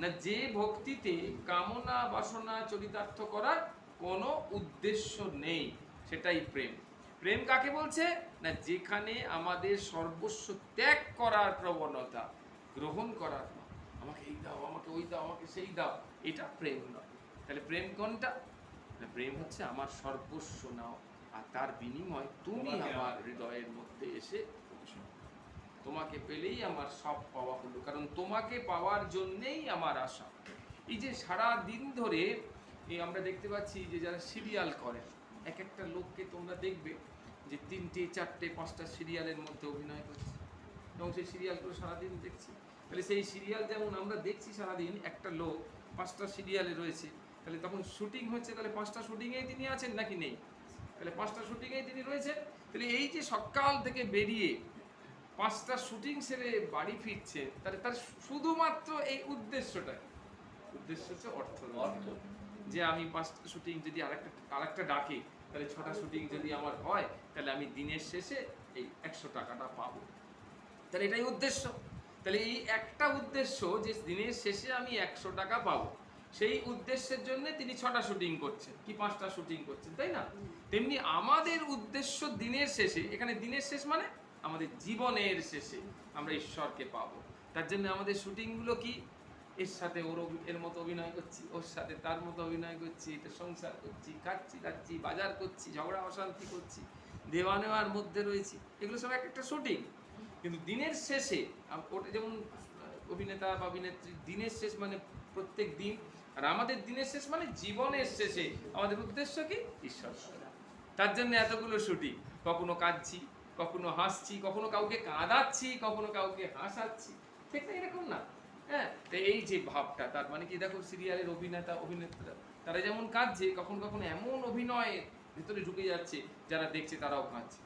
না, যে ভক্তিতে কামনা বাসনা চরিতার্থ করার কোনো উদ্দেশ্য নেই, সেটাই প্রেম। প্রেম কাকে বলছে না, যেখানে আমাদের সর্বস্ব ত্যাগ করার প্রবণতা, গ্রহণ করার নয়, আমাকে এই দাও, আমাকে ওই দাও, আমাকে সেই দাও, এটা প্রেম নয়। তাহলে প্রেম কোনটা না, প্রেম হচ্ছে আমার সর্বস্ব নাও, আর তার বিনিময় তুমি আমার হৃদয়ের মধ্যে এসে পৌঁছো। তোমাকে পেলেই আমার সব পাওয়া হলো, কারণ তোমাকে পাওয়ার জন্যেই আমার আশা। এই যে সারা দিন ধরে এই আমরা দেখতে পাচ্ছি যে যারা সিরিয়াল করে, এক একটা লোককে তোমরা দেখবে যে 3টে 4টে 5টা সিরিয়ালের মধ্যে অভিনয় করছে, এবং সেই সিরিয়ালগুলো সারাদিন দেখছি। তাহলে সেই সিরিয়াল যেমন আমরা দেখছি সারাদিন, একটা লোক 5টা সিরিয়ালে রয়েছে, তাহলে তখন শুটিং হচ্ছে, তাহলে 5টা শুটিংয়েই তিনি আছেন নাকি নেই? তাহলে 5টা শুটিংয়েই তিনি রয়েছেন। তাহলে এই যে সকাল থেকে বেরিয়ে 5টা শুটিং সেরে বাড়ি ফিরছে, তাহলে তার শুধুমাত্র এই উদ্দেশ্যটা, উদ্দেশ্য হচ্ছে অর্থ। যে আমি 5টা শুটিং যদি আরেকটা ডাকে, তাহলে 6টা শুটিং যদি আমার হয়, তাহলে আমি দিনের শেষে এই 100 টাকাটা পাবো। তাহলে এটাই উদ্দেশ্য। তাহলে এই একটা উদ্দেশ্য যে দিনের শেষে আমি 100 টাকা পাবো, সেই উদ্দেশ্যের জন্য তিনি 6টা শুটিং করছেন কি 5টা শুটিং করছেন, তাই না? তেমনি আমাদের উদ্দেশ্য দিনের শেষে, এখানে দিনের শেষ মানে আমাদের জীবনের শেষে আমরা ঈশ্বরকে পাবো। তার জন্য আমাদের শুটিংগুলো কি, এর সাথে এর মতো অভিনয় করছি, ওর সাথে তার মতো অভিনয় করছি, এটা সংসার করছি, খাচ্ছি বাজার করছি, ঝগড়া অশান্তি করছি, দেওয়া নেওয়ার মধ্যে রয়েছি, এগুলো সব একটা শুটিং। কিন্তু দিনের শেষে ওটা যেমন অভিনেতা বা অভিনেত্রী, দিনের শেষ মানে প্রত্যেক দিন, আর আমাদের দিনের শেষ মানে জীবনের শেষে আমাদের উদ্দেশ্য কি, ঈশ্বর। তার জন্য এতগুলো শুটিং, কখনো কাঁদছি, কখনো হাসছি, কখনো কাউকে কাঁদাচ্ছি, কখনো কাউকে হাসাচ্ছি, ঠিক না? এরকম না? হ্যাঁ, তো এই যে ভাবটা, তার মানে কি দেখো সিরিয়ালের অভিনেতা অভিনেত্রীরা তারা যেমন কাঁদছে, কখনো কখনো এমন অভিনয়ের ভিতরে ঢুকে যাচ্ছে, যারা দেখছে তারাও কাঁদছে।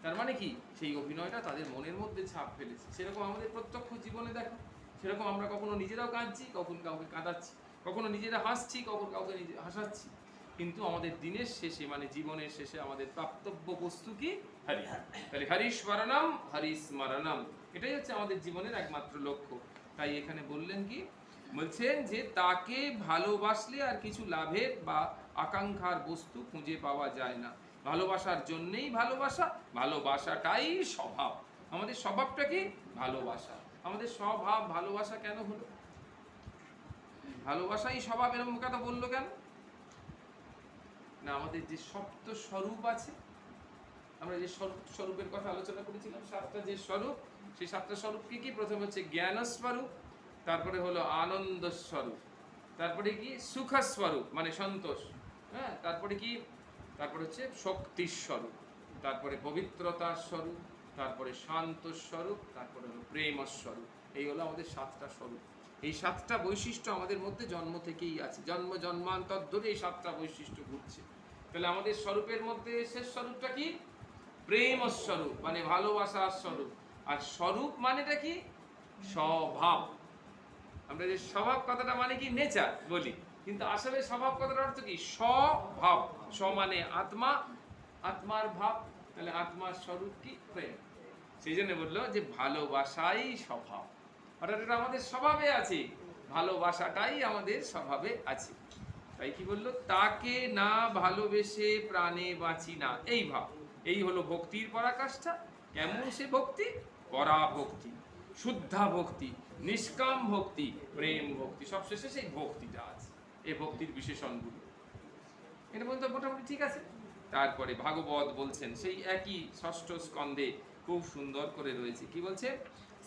তার মানে কি, সেই অভিনয়টা তাদের মনের মধ্যে ছাপ ফেলেছে। সেরকম আমাদের প্রত্যক্ষ জীবনে দেখো, সেরকম আমরা কখনো নিজেরাও কাঁদছি, কখনো কাউকে কাঁদাচ্ছি, কখনো নিজেরা হাসছি, কখনো কাউকে হাসাচ্ছি। কিন্তু আমাদের দিনের শেষে মানে জীবনের শেষে আমাদের প্রাপ্তব্য বস্তু কি, হরি। তাহলে হরি স্মরণম হরি স্মরণম, এটাই হচ্ছে আমাদের জীবনের একমাত্র লক্ষ্য। তাই এখানে বললেন কি, বলছেন যে তাকে ভালোবাসলে আর কিছু লাভের বা আকাঙ্ক্ষার বস্তু খুঁজে পাওয়া যায় না। ভালোবাসার জন্যেই ভালোবাসা, ভালোবাসাটাই স্বভাব। আমাদের স্বভাবটা কি, ভালোবাসা। আমাদের স্বভাব ভালোবাসা কেন হলো? ভালোবাসাই স্বভাব, এরকম কথা বললো কেন না? আমাদের যে সপ্ত স্বরূপ আছে, আমরা যে স্বরূপের কথা আলোচনা করেছিলাম, 7টা যে স্বরূপ, সেই 7টা স্বরূপ কি কি? প্রথমে হচ্ছে জ্ঞান স্বরূপ, তারপরে হলো আনন্দ স্বরূপ, তারপরে কি সুখ স্বরূপ মানে সন্তোষ, হ্যাঁ, তারপরে কি, তারপরে হচ্ছে শক্তির স্বরূপ, তারপরে পবিত্রতার স্বরূপ, তারপরে শান্ত স্বরূপ, তারপরে হলো প্রেম স্বরূপ। এই হলো আমাদের 7টা স্বরূপ। এই 7টা বৈশিষ্ট্য আমাদের মধ্যে জন্ম থেকেই আছে, জন্ম জন্মান্তর ধরে এই 7টা বৈশিষ্ট্য ঘুরছে। তাহলে আমাদের স্বরূপের মধ্যে শেষ স্বরূপটা কি, প্রেম স্বরূপ মানে ভালোবাসার স্বরূপ। আর স্বরূপ মানেটা কি, স্বভাব। আমরা যে স্বভাব কথাটা মানে কি, নেচার বলি, কিন্তু আসলে স্বভাব কথার অর্থ কি, স্বভাব। স্ব মানে আত্মা, আত্মার ভাব, তাহলে আত্মার স্বরূপ কি, প্রেম। সেই জন্য বললো যে ভালোবাসাই স্বভাব, অর্থাৎ এটা আমাদের স্বভাবে আছে, ভালোবাসাটাই আমাদের স্বভাবে আছে। তাই কি বললো, তাকে না ভালোবেসে প্রাণে বাঁচি না, এই ভাব। এই হলো ভক্তির পরাকাষ্ঠা। কেমন সে ভক্তি, পরা ভক্তি, শুদ্ধা ভক্তি, নিষ্কাম ভক্তি, প্রেম ভক্তি, সবশেষে সেই ভক্তিটা আছে। এই ভক্তির বিশেষণগুলো এটা বলতে মোটামুটি ঠিক আছে। তারপরে ভাগবত বলছেন সেই একই 6ষ্ঠ স্কন্ধে খুব সুন্দর করে রয়েছে, কি বলছে,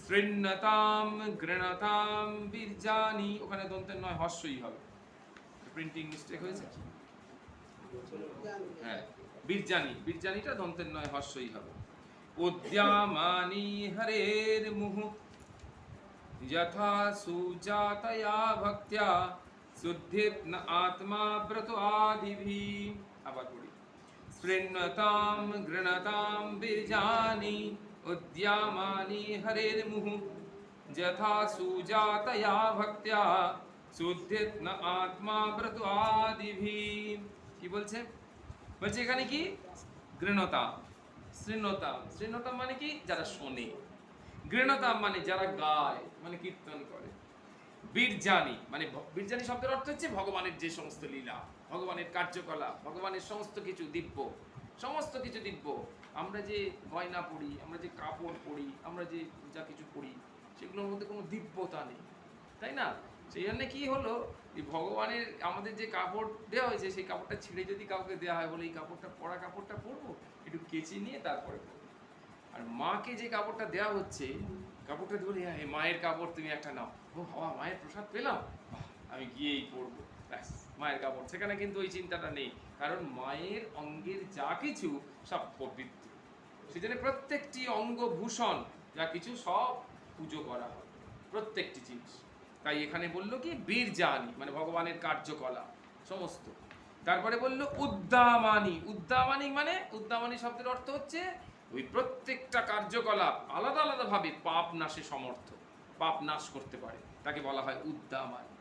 শৃণ্যতাম গৃণতাম বীর্যানি, ওখানে দন্তের নয় হর্ষই হবে, প্রিন্টিং মিস্টেক হয়েছে। হ্যাঁ, বীর্যানি, বীর্যানিটা দন্তের নয় হর্ষই হবে। উদ্যামানি হরের মুহু, যথা সুজাতয়া ভক্ত্যা শুদ্ধিত ন আত্মা ব্রত আদিভি। আবার পড়ি। স্পৃণ্যতাম গৃণতাম বীর্যানি উদ্যামানি হরের মুহু যথা সুজাতয়া ভক্ত্যা শুদ্ধিত ন আত্মা ব্রত আদিভি। কি বলছে? বলছে এখানে কি গৃণতাম, শৃণ্যতাম। শৃণ্যতাম মানে কি? যারা শোনে। গৃণতাম মানে যারা গায়, মানে কীর্তন করে। বীরজানি মানে বীরজানি শব্দের অর্থ হচ্ছে ভগবানের যে সমস্ত লীলা, ভগবানের কার্যকলাপ, ভগবানের সমস্ত কিছু দিব্য, সমস্ত কিছু দিব্য। আমরা যে গয়না পরি, আমরা যে কাপড় পরি, আমরা যে যা কিছু পরি, সেগুলোর মধ্যে কোনো দিব্যতা নেই, তাই না? সেই জন্য কি হলো, এই ভগবানের আমাদের যে কাপড় দেওয়া হয়েছে, সেই কাপড়টা ছিঁড়ে যদি কাউকে দেওয়া হয়, বলে এই কাপড়টা পরা কাপড়টা পরবো, একটু কেচে নিয়ে তারপরে পরবো। আর মাকে যে কাপড়টা দেওয়া হচ্ছে, কাপড়টা ধরে হ্যাঁ মায়ের কাপড় তুমি একটা নাও, ও বাবা মায়ের প্রসাদ পেলাম, বাহ, আমি গিয়েই পরবো, ব্যাস মায়ের কাপড়। সেখানে কিন্তু ওই চিন্তাটা নেই, কারণ মায়ের অঙ্গের যা কিছু সব পবিত্র। সেজন্য প্রত্যেকটি অঙ্গভূষণ যা কিছু সব পুজো করা হয়, প্রত্যেকটি জিনিস। তাই এখানে বললো কি বীরজানি মানে ভগবানের কার্যকলাপ সমস্ত। তারপরে বললো উদ্দামানি। উদ্দামানি মানে, উদ্দামানি শব্দের অর্থ হচ্ছে ওই প্রত্যেকটা কার্যকলাপ আলাদা আলাদা ভাবে পাপ নাশে সমর্থ, পাপ নাশ করতে পারে, তাকে বলা হয় উদ্দামানি।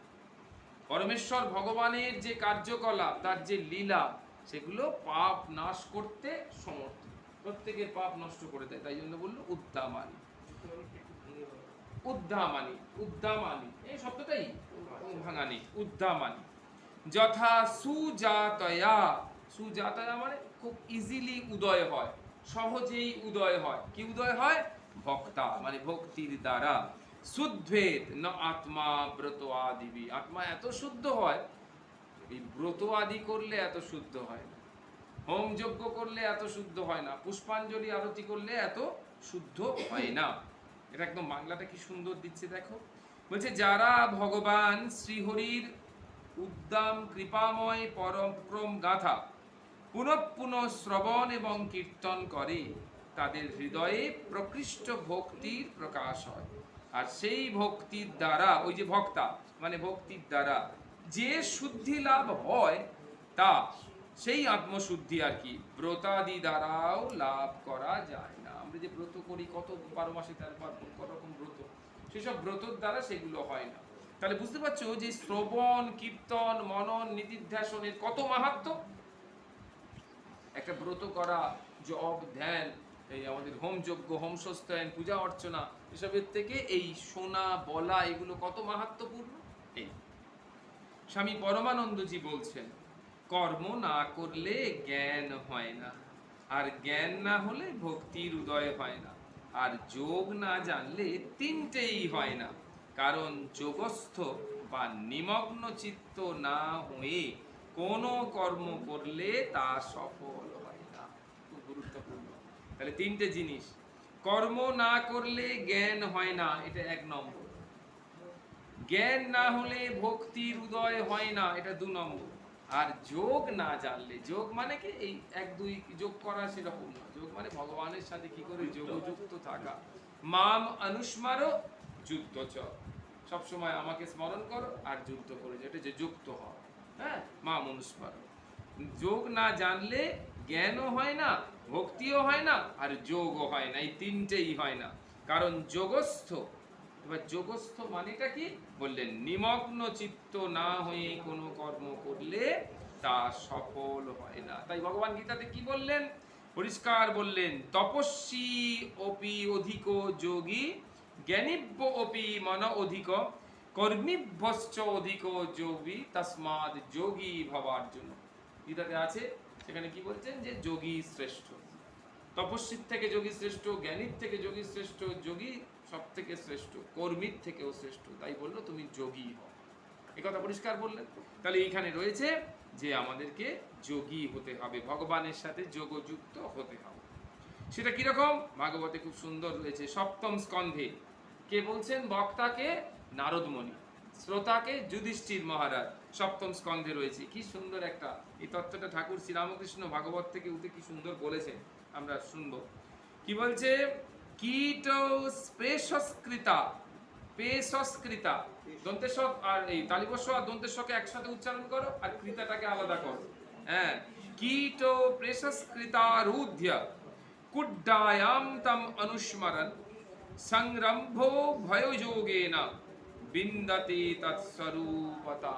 পরমেশ্বর ভগবানের যে কার্যকলাপ, তার যে লীলা, সেগুলো পাপ নাশ করতে সমর্থ, প্রত্যেকের পাপ নষ্ট করে দেয়। তাই জন্য বললো উদ্দামানি। উদ্দামানি, উদ্দামানি এই শব্দটাই ভাঙানি, উদ্দামানি। যথা সুজাতয়া। সুজাতয়া মানে খুব ইজিলি উদয় হয়, সহজেই উদয় হয়। কি উদয় হয়? ভক্তা মানে ভক্তির দ্বারা। শুদ্ধেত ন আত্মা ব্রত আদিবি। আত্মা এত শুদ্ধ হয়, এই ব্রত আদি করলে এত শুদ্ধ হয় না, হোম যজ্ঞ করলে এত শুদ্ধ হয় না, পুষ্পাঞ্জলি আরতি করলে এত শুদ্ধ হয় না। এটা একদম বাংলাটা কি সুন্দর দিচ্ছে দেখো। বলছে যারা ভগবান শ্রীহরির উদ্দাম কৃপাময় পরক্রম গাথা পুনঃ পুনঃ শ্রবণ এবং কীর্তন করে, তাদের হৃদয়ে প্রকৃষ্ট ভক্তির প্রকাশ হয়। আর সেই ভক্তির দ্বারা, ওই যে ভক্তা মানে ভক্তির দ্বারা যে শুদ্ধি লাভ হয়, তা সেই আত্মশুদ্ধি আর কি ব্রতাদি দ্বারাও লাভ করা যায় না। আমরা যে ব্রত করি, কত 12 মাসে 13 পার্বণ, কত রকম ব্রত, সেসব ব্রতর দ্বারা সেগুলো হয় না। তাহলে বুঝতে পারছো যে শ্রবণ কীর্তন মনন নিদিধ্যাসনের কত মাহাত্ম্য। একটা ব্রত করা, জপ ধ্যান, এই আমাদের হোম যজ্ঞ, হোম সস্তায়ন, পূজা অর্চনা, এসবের থেকে এই শোনা বলা এগুলো কত মাহাত্ম্যপূর্ণ। এই স্বামী পরমানন্দজি বলছেন, কর্ম না করলে জ্ঞান হয় না, আর জ্ঞান না হলে ভক্তির উদয় হয় না, আর যোগ না জানলে তিনটেই হয় না। কারণ যোগস্থ বা নিমগ্ন চিত্ত না হয়ে কোনো কর্ম করলে তা সফল হয় না। খুব গুরুত্বপূর্ণ। তাহলে তিনটে জিনিস, কর্ম না করলে জ্ঞান হয় না, এটা 1 নম্বর। জ্ঞান না হলে ভক্তির উদয় হয় না, এটা 2 নম্বর। আর যোগ না জানলে, যোগ মানে কি এই 1-2 যোগ করা সেরকম না, যোগ মানে ভগবানের সাথে কি করে যোগযুক্ত থাকা। মাম অনুস্মার যুদ্ধ চ, সবসময় আমাকে স্মরণ করো আর যুদ্ধ করে, যেটা যে যুক্ত হও। হ্যাঁ, মাম অনুস্মার। যোগ না জানলে জ্ঞানও হয় না, ভক্তিও হয় না, আর যোগও হয় না, এই তিনটেই হয় না। কারণ যোগস্থ, এবার যোগস্থ মানেটা কি বললেন, নিমগ্ন চিত্ত না হয়ে কোনো কর্ম করলে তা সফল হয় না। তাই ভগবান গীতাতে কি বললেন? পরিষ্কার বললেন, তপস্বী অপি অধিক যোগী জ্ঞানীব্য অপি মন অধিক কর্মীভ্যশ্চ অধিক যোগী তস্মাৎ যোগী ভবার্জুন। গীতাতে আছে, সেখানে কি বলছেন যে যোগী শ্রেষ্ঠ, তপস্বীর থেকে যোগী শ্রেষ্ঠ, জ্ঞানীর থেকে যোগী শ্রেষ্ঠ, যোগী সব থেকে শ্রেষ্ঠ, কর্মীর থেকেও শ্রেষ্ঠ। তাই বললো তুমি যোগী হও, এই কথা পরিষ্কার বললেন। তাহলে এইখানে রয়েছে যে আমাদেরকে যোগী হতে হবে, ভগবানের সাথে যোগযুক্ত হতে হবে। সেটা কিরকম? ভাগবতে খুব সুন্দর রয়েছে, 7ম স্কন্ধে। কে বলছেন? বক্তাকে নারদমণি, শ্রোতাকে যুধিষ্ঠির মহারাজ। 7ম স্কন্ধে রয়েছে। কি সুন্দর একটা, এই তত্ত্বটা ঠাকুর শ্রীরামকৃষ্ণ ভাগবত থেকে উঠে কি সুন্দর বলেছেন, আমরা শুনবো। কি বলছে? কীট স্পৃশস্কৃতা পেশস্কৃতা, দন্তেশ আর এই তালিবস্য আর দন্তেশকে একসাথে উচ্চারণ করো আর কৃতাটাকে আলাদা করো। হ্যাঁ, কীট পেশস্কৃতা রুধ্য কুড্ডায়াম তম অনুস্মরণ সংরম্ভো ভয়যোগেন বিন্দতে তৎস্বরূপতা।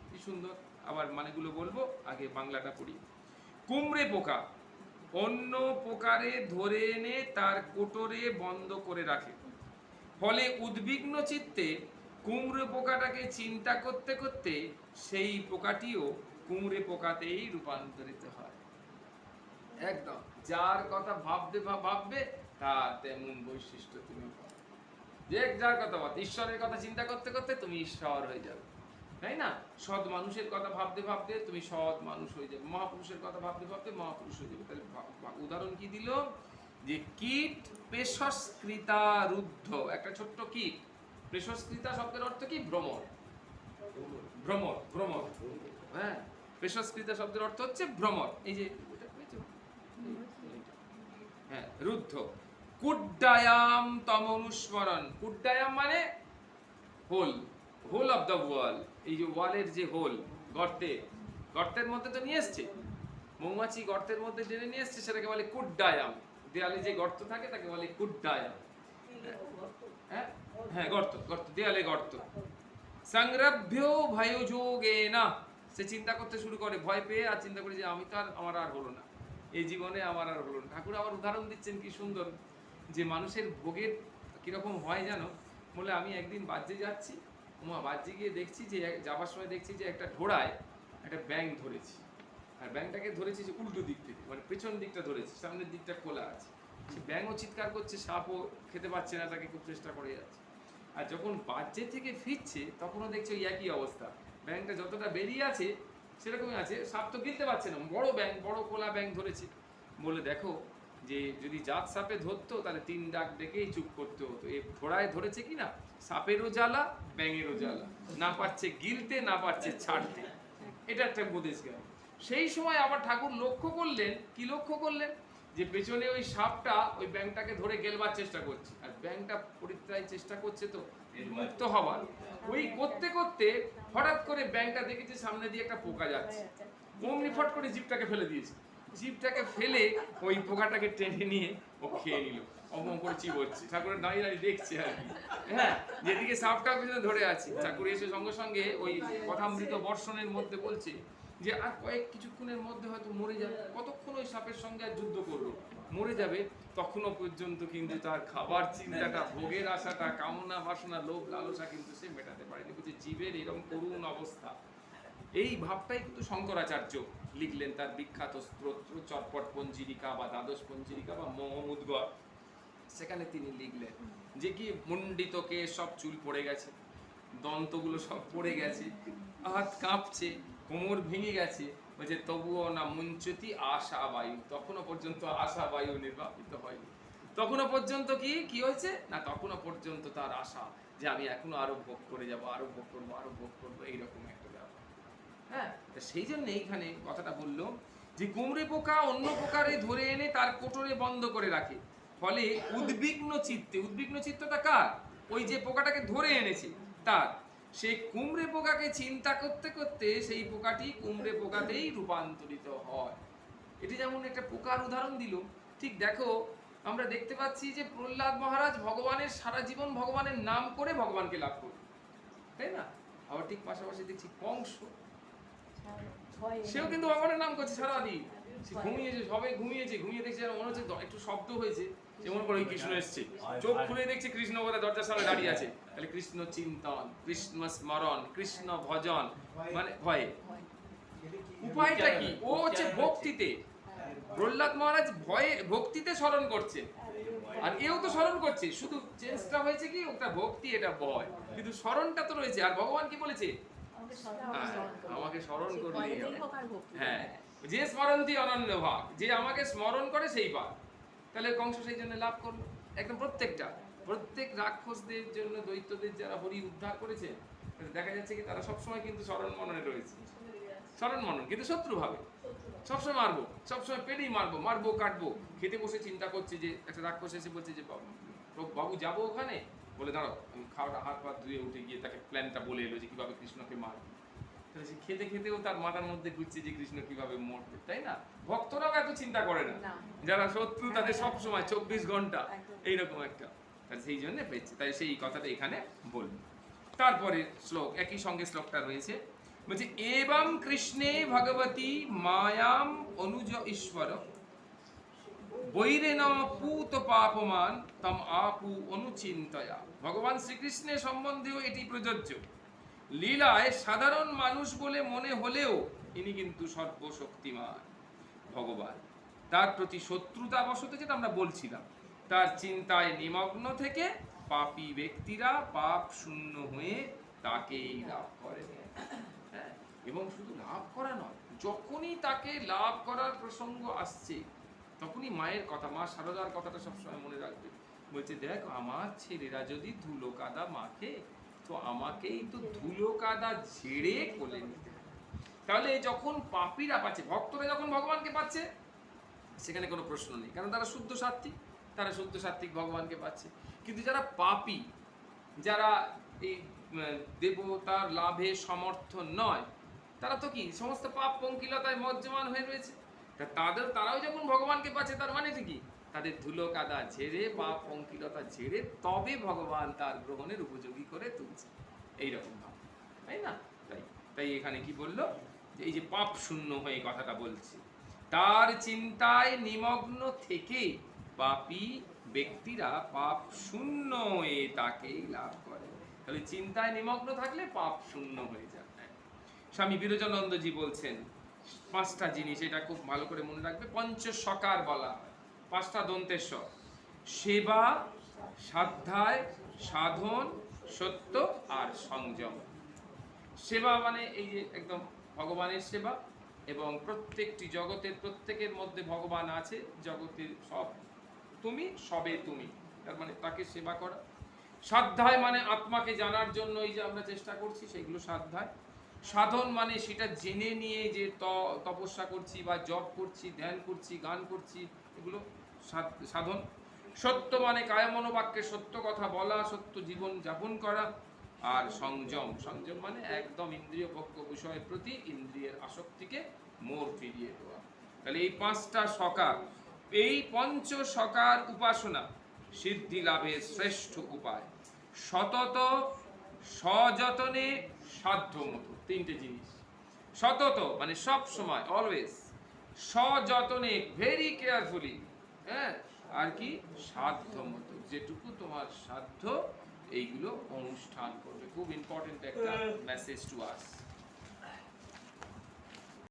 কি সুন্দর। আবার মানেগুলো বলবো, আগে বাংলাটা পড়ি। কুমড়ে পোকা অন্য পোকারে ধরে এনে তার কোটরে বন্ধ করে রাখে, ফলে উদ্বিগ্ন চিত্তে কুমড়ে পোকাটাকে চিন্তা করতে করতে সেই পোকাটিও কুমড়ে পোকাতেই রূপান্তরিত হয়। একদম যার কথা ভাববে তার তেমন বৈশিষ্ট্য তুমি পাবে। যে যার কথা ভাবতে, ঈশ্বরের কথা চিন্তা করতে করতে তুমি ঈশ্বর হয়ে যাবে, তাই না? সৎ মানুষের কথা ভাবতে ভাবতে তুমি সৎ মানুষ হয়ে যাবে, মহাপুরুষের কথা ভাবতে ভাবতে মহাপুরুষ হয়ে যাবে। তাহলে উদাহরণ কি দিল? যে কীট পেশস্কৃতা রুদ্ধ, একটা ছোট্ট কীট। পেশস্কৃতা শব্দের অর্থ কি? ভ্রমর। ভ্রমর, ভ্রমর। হ্যাঁ, পেশস্কৃতা শব্দের অর্থ হচ্ছে ভ্রমর। এই যে হ্যাঁ, রুদ্ধ। কুড্ডায়াম তম অনুস্মরণ। কুড্ডায়াম মানে হোল, হোল অফ দ্য ওয়াল। এই যে ওয়ালের যে হোল, গর্তের মধ্যে তো নিয়ে এসছে মৌমাছি, গর্তের মধ্যে টেনে নিয়ে এসছে, সেটাকে বলে কুড্ডায়াম। দেয়ালে যে গর্ত থাকে তাকে বলে কুড্ডায়াম। হ্যাঁ হ্যাঁ, গর্ত, দেয়ালে গর্ত। সংরভ্য ভয়যোগেনা, সে চিন্তা করতে শুরু করে, ভয় পেয়ে, আর চিন্তা করে যে আমি তো আর, আমার আর হলো না, এই জীবনে আমার আর হলো না। ঠাকুর আবার উদাহরণ দিচ্ছেন কি সুন্দর, যে মানুষের ভোগের কিরকম হয় জানো? বলে আমি একদিন বাজ্যে যাচ্ছি, বাজ্যে গিয়ে দেখছি যে যাবার সময় দেখছি যে একটা ঘোড়ায় একটা ব্যাঙ ধরেছি, আর ব্যাঙটাকে ধরেছি যে উল্টো দিক থেকে, মানে পেছন দিকটা ধরেছি, সামনের দিকটা খোলা আছে। সে ব্যাঙও চিৎকার করছে, সাপও খেতে পাচ্ছে না, তাকে খুব চেষ্টা করে যাচ্ছে। আর যখন বাজ্যে থেকে ফিরছে তখনও দেখছে ওই একই অবস্থা, ব্যাঙটা যতটা বেরিয়ে আছে সেরকমই আছে, সাপ তো গিলতে পারছে না, বড় ব্যাঙ, বড় খোলা ব্যাঙ ধরেছে। বলে দেখো যে যদি জাত সাপে ধরতো তাহলে 3 ডাক ডেকেই চুপ করতে হতো। এই ঘোড়ায় ধরেছে কি না, সাপেরও জ্বালা, ব্যাঙেরও জ্বালা, না পারছে গিলতে, না পারছে ছাড়তে। এটা একটা উপদেশ গেল। সেই সময় আবার ঠাকুর লক্ষ্য করলেন, কি লক্ষ্য করলেন? যে পেছনে ওই সাপটা ওই ব্যাঙটাকে ধরে গেলবার চেষ্টা করছে, আর ব্যাঙটা পরিত্রায় চেষ্টা করছে তো মুক্ত হবার। ওই করতে করতে হঠাৎ করে ব্যাঙটা দেখেছে সামনে দিয়ে একটা পোকা যাচ্ছে, অমনি ফট করে জিভটাকে ফেলে দিয়েছে। জিভটাকে ফেলে ওই পোকাটাকে টেনে নিয়ে ও খেয়ে নিল, অমন করে চিবোচ্ছে। ঠাকুরের দাঁড়িয়ে দাঁড়িয়ে দেখছে আর কি। হ্যাঁ, যেদিকে সাপটা পিছনে ধরে আছে, ঠাকুর এসে সঙ্গে সঙ্গে ওই কথামৃত বর্ষণের মধ্যে বলছে যে আর কিছুক্ষণের মধ্যে হয়তো মরে যাবে। কতক্ষণ ওই সাপের সঙ্গে আর যুদ্ধ করলো, মরে যাবে। তখনও পর্যন্ত কিন্তু তার খাবার চিন্তাটা, ভোগের আশাটা, কামনা বাসনা, লোভ লালসা কিন্তু সে মেটাতে পারেনি। বুঝছে জীবের এরকম করুণ অবস্থা। এই ভাবটাই কিন্তু শঙ্করাচার্য লিখলেন তার বিখ্যাত স্তোত্র চটপট পঞ্জিরিকা বা দ্বাদশ পঞ্জিরিকা বা মোহমুদ্গর। সেখানে তিনি লিখলেন যে কি মুন্ডিতকে সব চুল পড়ে গেছে, দন্তগুলো সব পড়ে গেছে, হাত কাঁপছে, কোমর ভেঙে গেছে, বলছে তবুও না মুঞ্চতি আশা বায়ু, তখনও পর্যন্ত আশা বায়ু নির্বাপিত হয়নি। তখনও পর্যন্ত কি হয়েছে না, তখনও পর্যন্ত তার আশা যে আমি এখনো আরো ভোগ করে যাব, আরো ভোগ করবো, আরো ভোগ করবো, এইরকম একটা ব্যাপার। হ্যাঁ, সেই জন্য এইখানে কথাটা বললো যে কুমড়ে পোকা অন্য পোকারে ধরে এনে তার কোটরে বন্ধ করে রাখে, ফলে উদ্বিগ্ন চিত্তে, উদ্বিগ্ন চিত্তটা কার? ওই যে পোকাটাকে ধরে এনেছে তার। সে কুমড়ে পোকাকে চিন্তা করতে করতে সেই পোকাটি কুমড়ে পোকাতেই রূপান্তরিত হয়। এটি যেমন একটা পোকার উদাহরণ দিল, ঠিক দেখো আমরা দেখতে পাচ্ছি যে প্রহ্লাদ মহারাজ ভগবানের সারা জীবন ভগবানের নাম করে ভগবানকে লাভ করল, তাই না? আবার ঠিক পাশাপাশি দেখছি কংস, সেও কিন্তু ভগবানের নাম করছে সারাদিন। সে ঘুমিয়েছে, সবাই ঘুমিয়েছে, ঘুমিয়ে দেখছে মনে হচ্ছে একটু শব্দ হয়েছে, যেমন করে কৃষ্ণ এসছে, চোখ খুলে দেখছে কৃষ্ণ বোধহয় দরজার সামনে দাঁড়িয়ে আছে। তাহলে কৃষ্ণ চিন্তন, কৃষ্ণ স্মরণ, কৃষ্ণ ভজন, মানে ভয়ে। উপায়টা কি? ও হচ্ছে ভক্তিতে। প্রহ্লাদ মহারাজ ভয়ে ভক্তিতে স্মরণ করছে, আর এও তো স্মরণ করছে, শুধু চেঞ্জটা হয়েছে কি ওটা ভক্তি, এটা ভয়, কিন্তু স্মরণটা তো রয়েছে। আর ভগবান কি বলেছে? আমাকে স্মরণ করলে, হ্যাঁ, যে স্মরন্তি অনন্য ভাগ, যে আমাকে স্মরণ করে সেই পার। তাহলে কংস সেই জন্য লাভ করলো। একদম প্রত্যেক রাক্ষসদের জন্য, দৈত্যদের যারা হরি উদ্ধার করেছে, দেখা যাচ্ছে কি তারা সবসময় কিন্তু স্মরণ মননে রয়েছে, স্মরণ মনন, কিন্তু শত্রু ভাবে সবসময় মারবো, সবসময় পেলেই মারবো কাটবো। খেতে বসে চিন্তা করছে যে একটা রাক্ষস এসে বলছে যে বাবু যাবো ওখানে, বলে দাঁড়াও আমি খাওয়াটা হাত পা ধুয়ে উঠে গিয়ে তাকে প্ল্যানটা বলে এলো যে কিভাবে কৃষ্ণকে মারবে। তাহলে সে খেতে খেতেও তার মাথার মধ্যে ঘুরছে যে কৃষ্ণ কিভাবে মরবে, তাই না? ভক্তরাও এত চিন্তা করে না, না। যারা শত্রু তাদের সব সময় 24 ঘন্টা একদম। এইরকম একটা, তাহলে সেই জন্য পেয়েছে, তাই সেই কথাটা এখানে বলল। তারপরে শ্লোক, একই সঙ্গে শ্লোকটা রয়েছে, বলছে এবং কৃষ্ণে ভগবতী মায়াম অনুজ ঈশ্বর বৈরেন পূত পাপমান তম আপু অনুচিন্তয়া। ভগবান শ্রীকৃষ্ণের সম্বন্ধেও এটি প্রযোজ্য। লীলায় সাধারণ মানুষ বলে মনে হলেও ইনি কিন্তু সর্বশক্তিমান ভগবান। তার প্রতি শত্রুতা বশত, যেটা আমরা বলছিলাম, তার চিন্তায় নিমগ্ন থেকে পাপী ব্যক্তিরা পাপ শূন্য হয়ে তাকেই লাভ করে। হ্যাঁ, এবং শুধু লাভ করা নয়, যখনই তাকে লাভ করার প্রসঙ্গ আসছে তখনই মায়ের কথা, মা শারদার কথাটা সবসময় মনে রাখবে। বলছে দেখ আমার ছেলেরা যদি ধুলো কাদা মাখে তো আমাকেই তো ধুলো কাদা ঝেড়ে কোলে নিতে হবে। তাহলে যখন পাপীরা পাচ্ছে, ভক্তরা যখন ভগবানকে পাচ্ছে সেখানে কোনো প্রশ্ন নেই, কারণ তারা শুদ্ধ সাত্ত্বিক, তারা শুদ্ধ সাত্ত্বিক ভগবানকে পাচ্ছে। কিন্তু যারা পাপী, যারা এই দেবতার লাভে সমর্থ নয়, তারা তো কি সমস্ত পাপ পঙ্কিলতায় মজ্জমান হয়ে রয়েছে। তারাও যখন ভগবানকে পাচ্ছে, তার মানে কি তাদের ধুলো কাদা ঝেড়ে, পাপ পঙ্কিলতা ঝেড়ে তবে ভগবান তার গ্রহণের উপযোগী করে তুলছে, এইরকম ভাব, তাই না? তাই এখানে কি বললো, যে এই যে পাপ শূন্য হয়ে কথাটা বলছে, তার চিন্তায় নিমগ্ন থেকে পাপী ব্যক্তিরা পাপ শূন্য হয়ে তাকেই লাভ করে। তাহলে চিন্তায় নিমগ্ন থাকলে পাপ শূন্য হয়ে যায়। স্বামী বিরজানন্দজি বলছেন 5টা জিনিস, এটা খুব ভালো করে মনে রাখবে, পঞ্চসকার বলা হয়, 5টা দন্তের স, সেবা, সাধ্যায়, সাধন, সত্য আর সংযম। সেবা মানে এই যে একদম ভগবানের সেবা, এবং প্রত্যেকটি জগতের প্রত্যেকের মধ্যে ভগবান আছে, জগতের সব তুমি সবে তুমি, তার মানে তাকে সেবা করা। সাধ্যায় মানে আত্মাকে জানার জন্য এই যে আমরা চেষ্টা করছি, সেগুলো সাধ্যায়। সাধন মানে সেটা জেনে নিয়ে যে তপস্যা করছি বা জপ করছি, ধ্যান করছি, গান করছি, এগুলো সাধন। সত্য মানে কায় মনোবাক্যে সত্য কথা বলা, সত্য জীবন যাপন করা। আর সংযম, সংযম মানে একদম ইন্দ্রিয় পক্ষ বিষয়ের প্রতি ইন্দ্রিয়ের আসক্তিকে মোড় ফিরিয়ে দেওয়া। তাহলে এই 5টা সকার, এই পঞ্চ সকার উপাসনা সিদ্ধি লাভের শ্রেষ্ঠ উপায়। সতত, সযতনে, সাধ্য মতো, 3টে জিনিস। সতত মানে সব সময়, অলওয়েজ। সযতনে ভেরি কেয়ারফুলি, হ্যাঁ, আর কি সাধ্য মতো, যেটুকু তোমার সাধ্য এইগুলো অনুষ্ঠান করবে। খুব ইম্পর্টেন্ট একটা মেসেজ টু আস।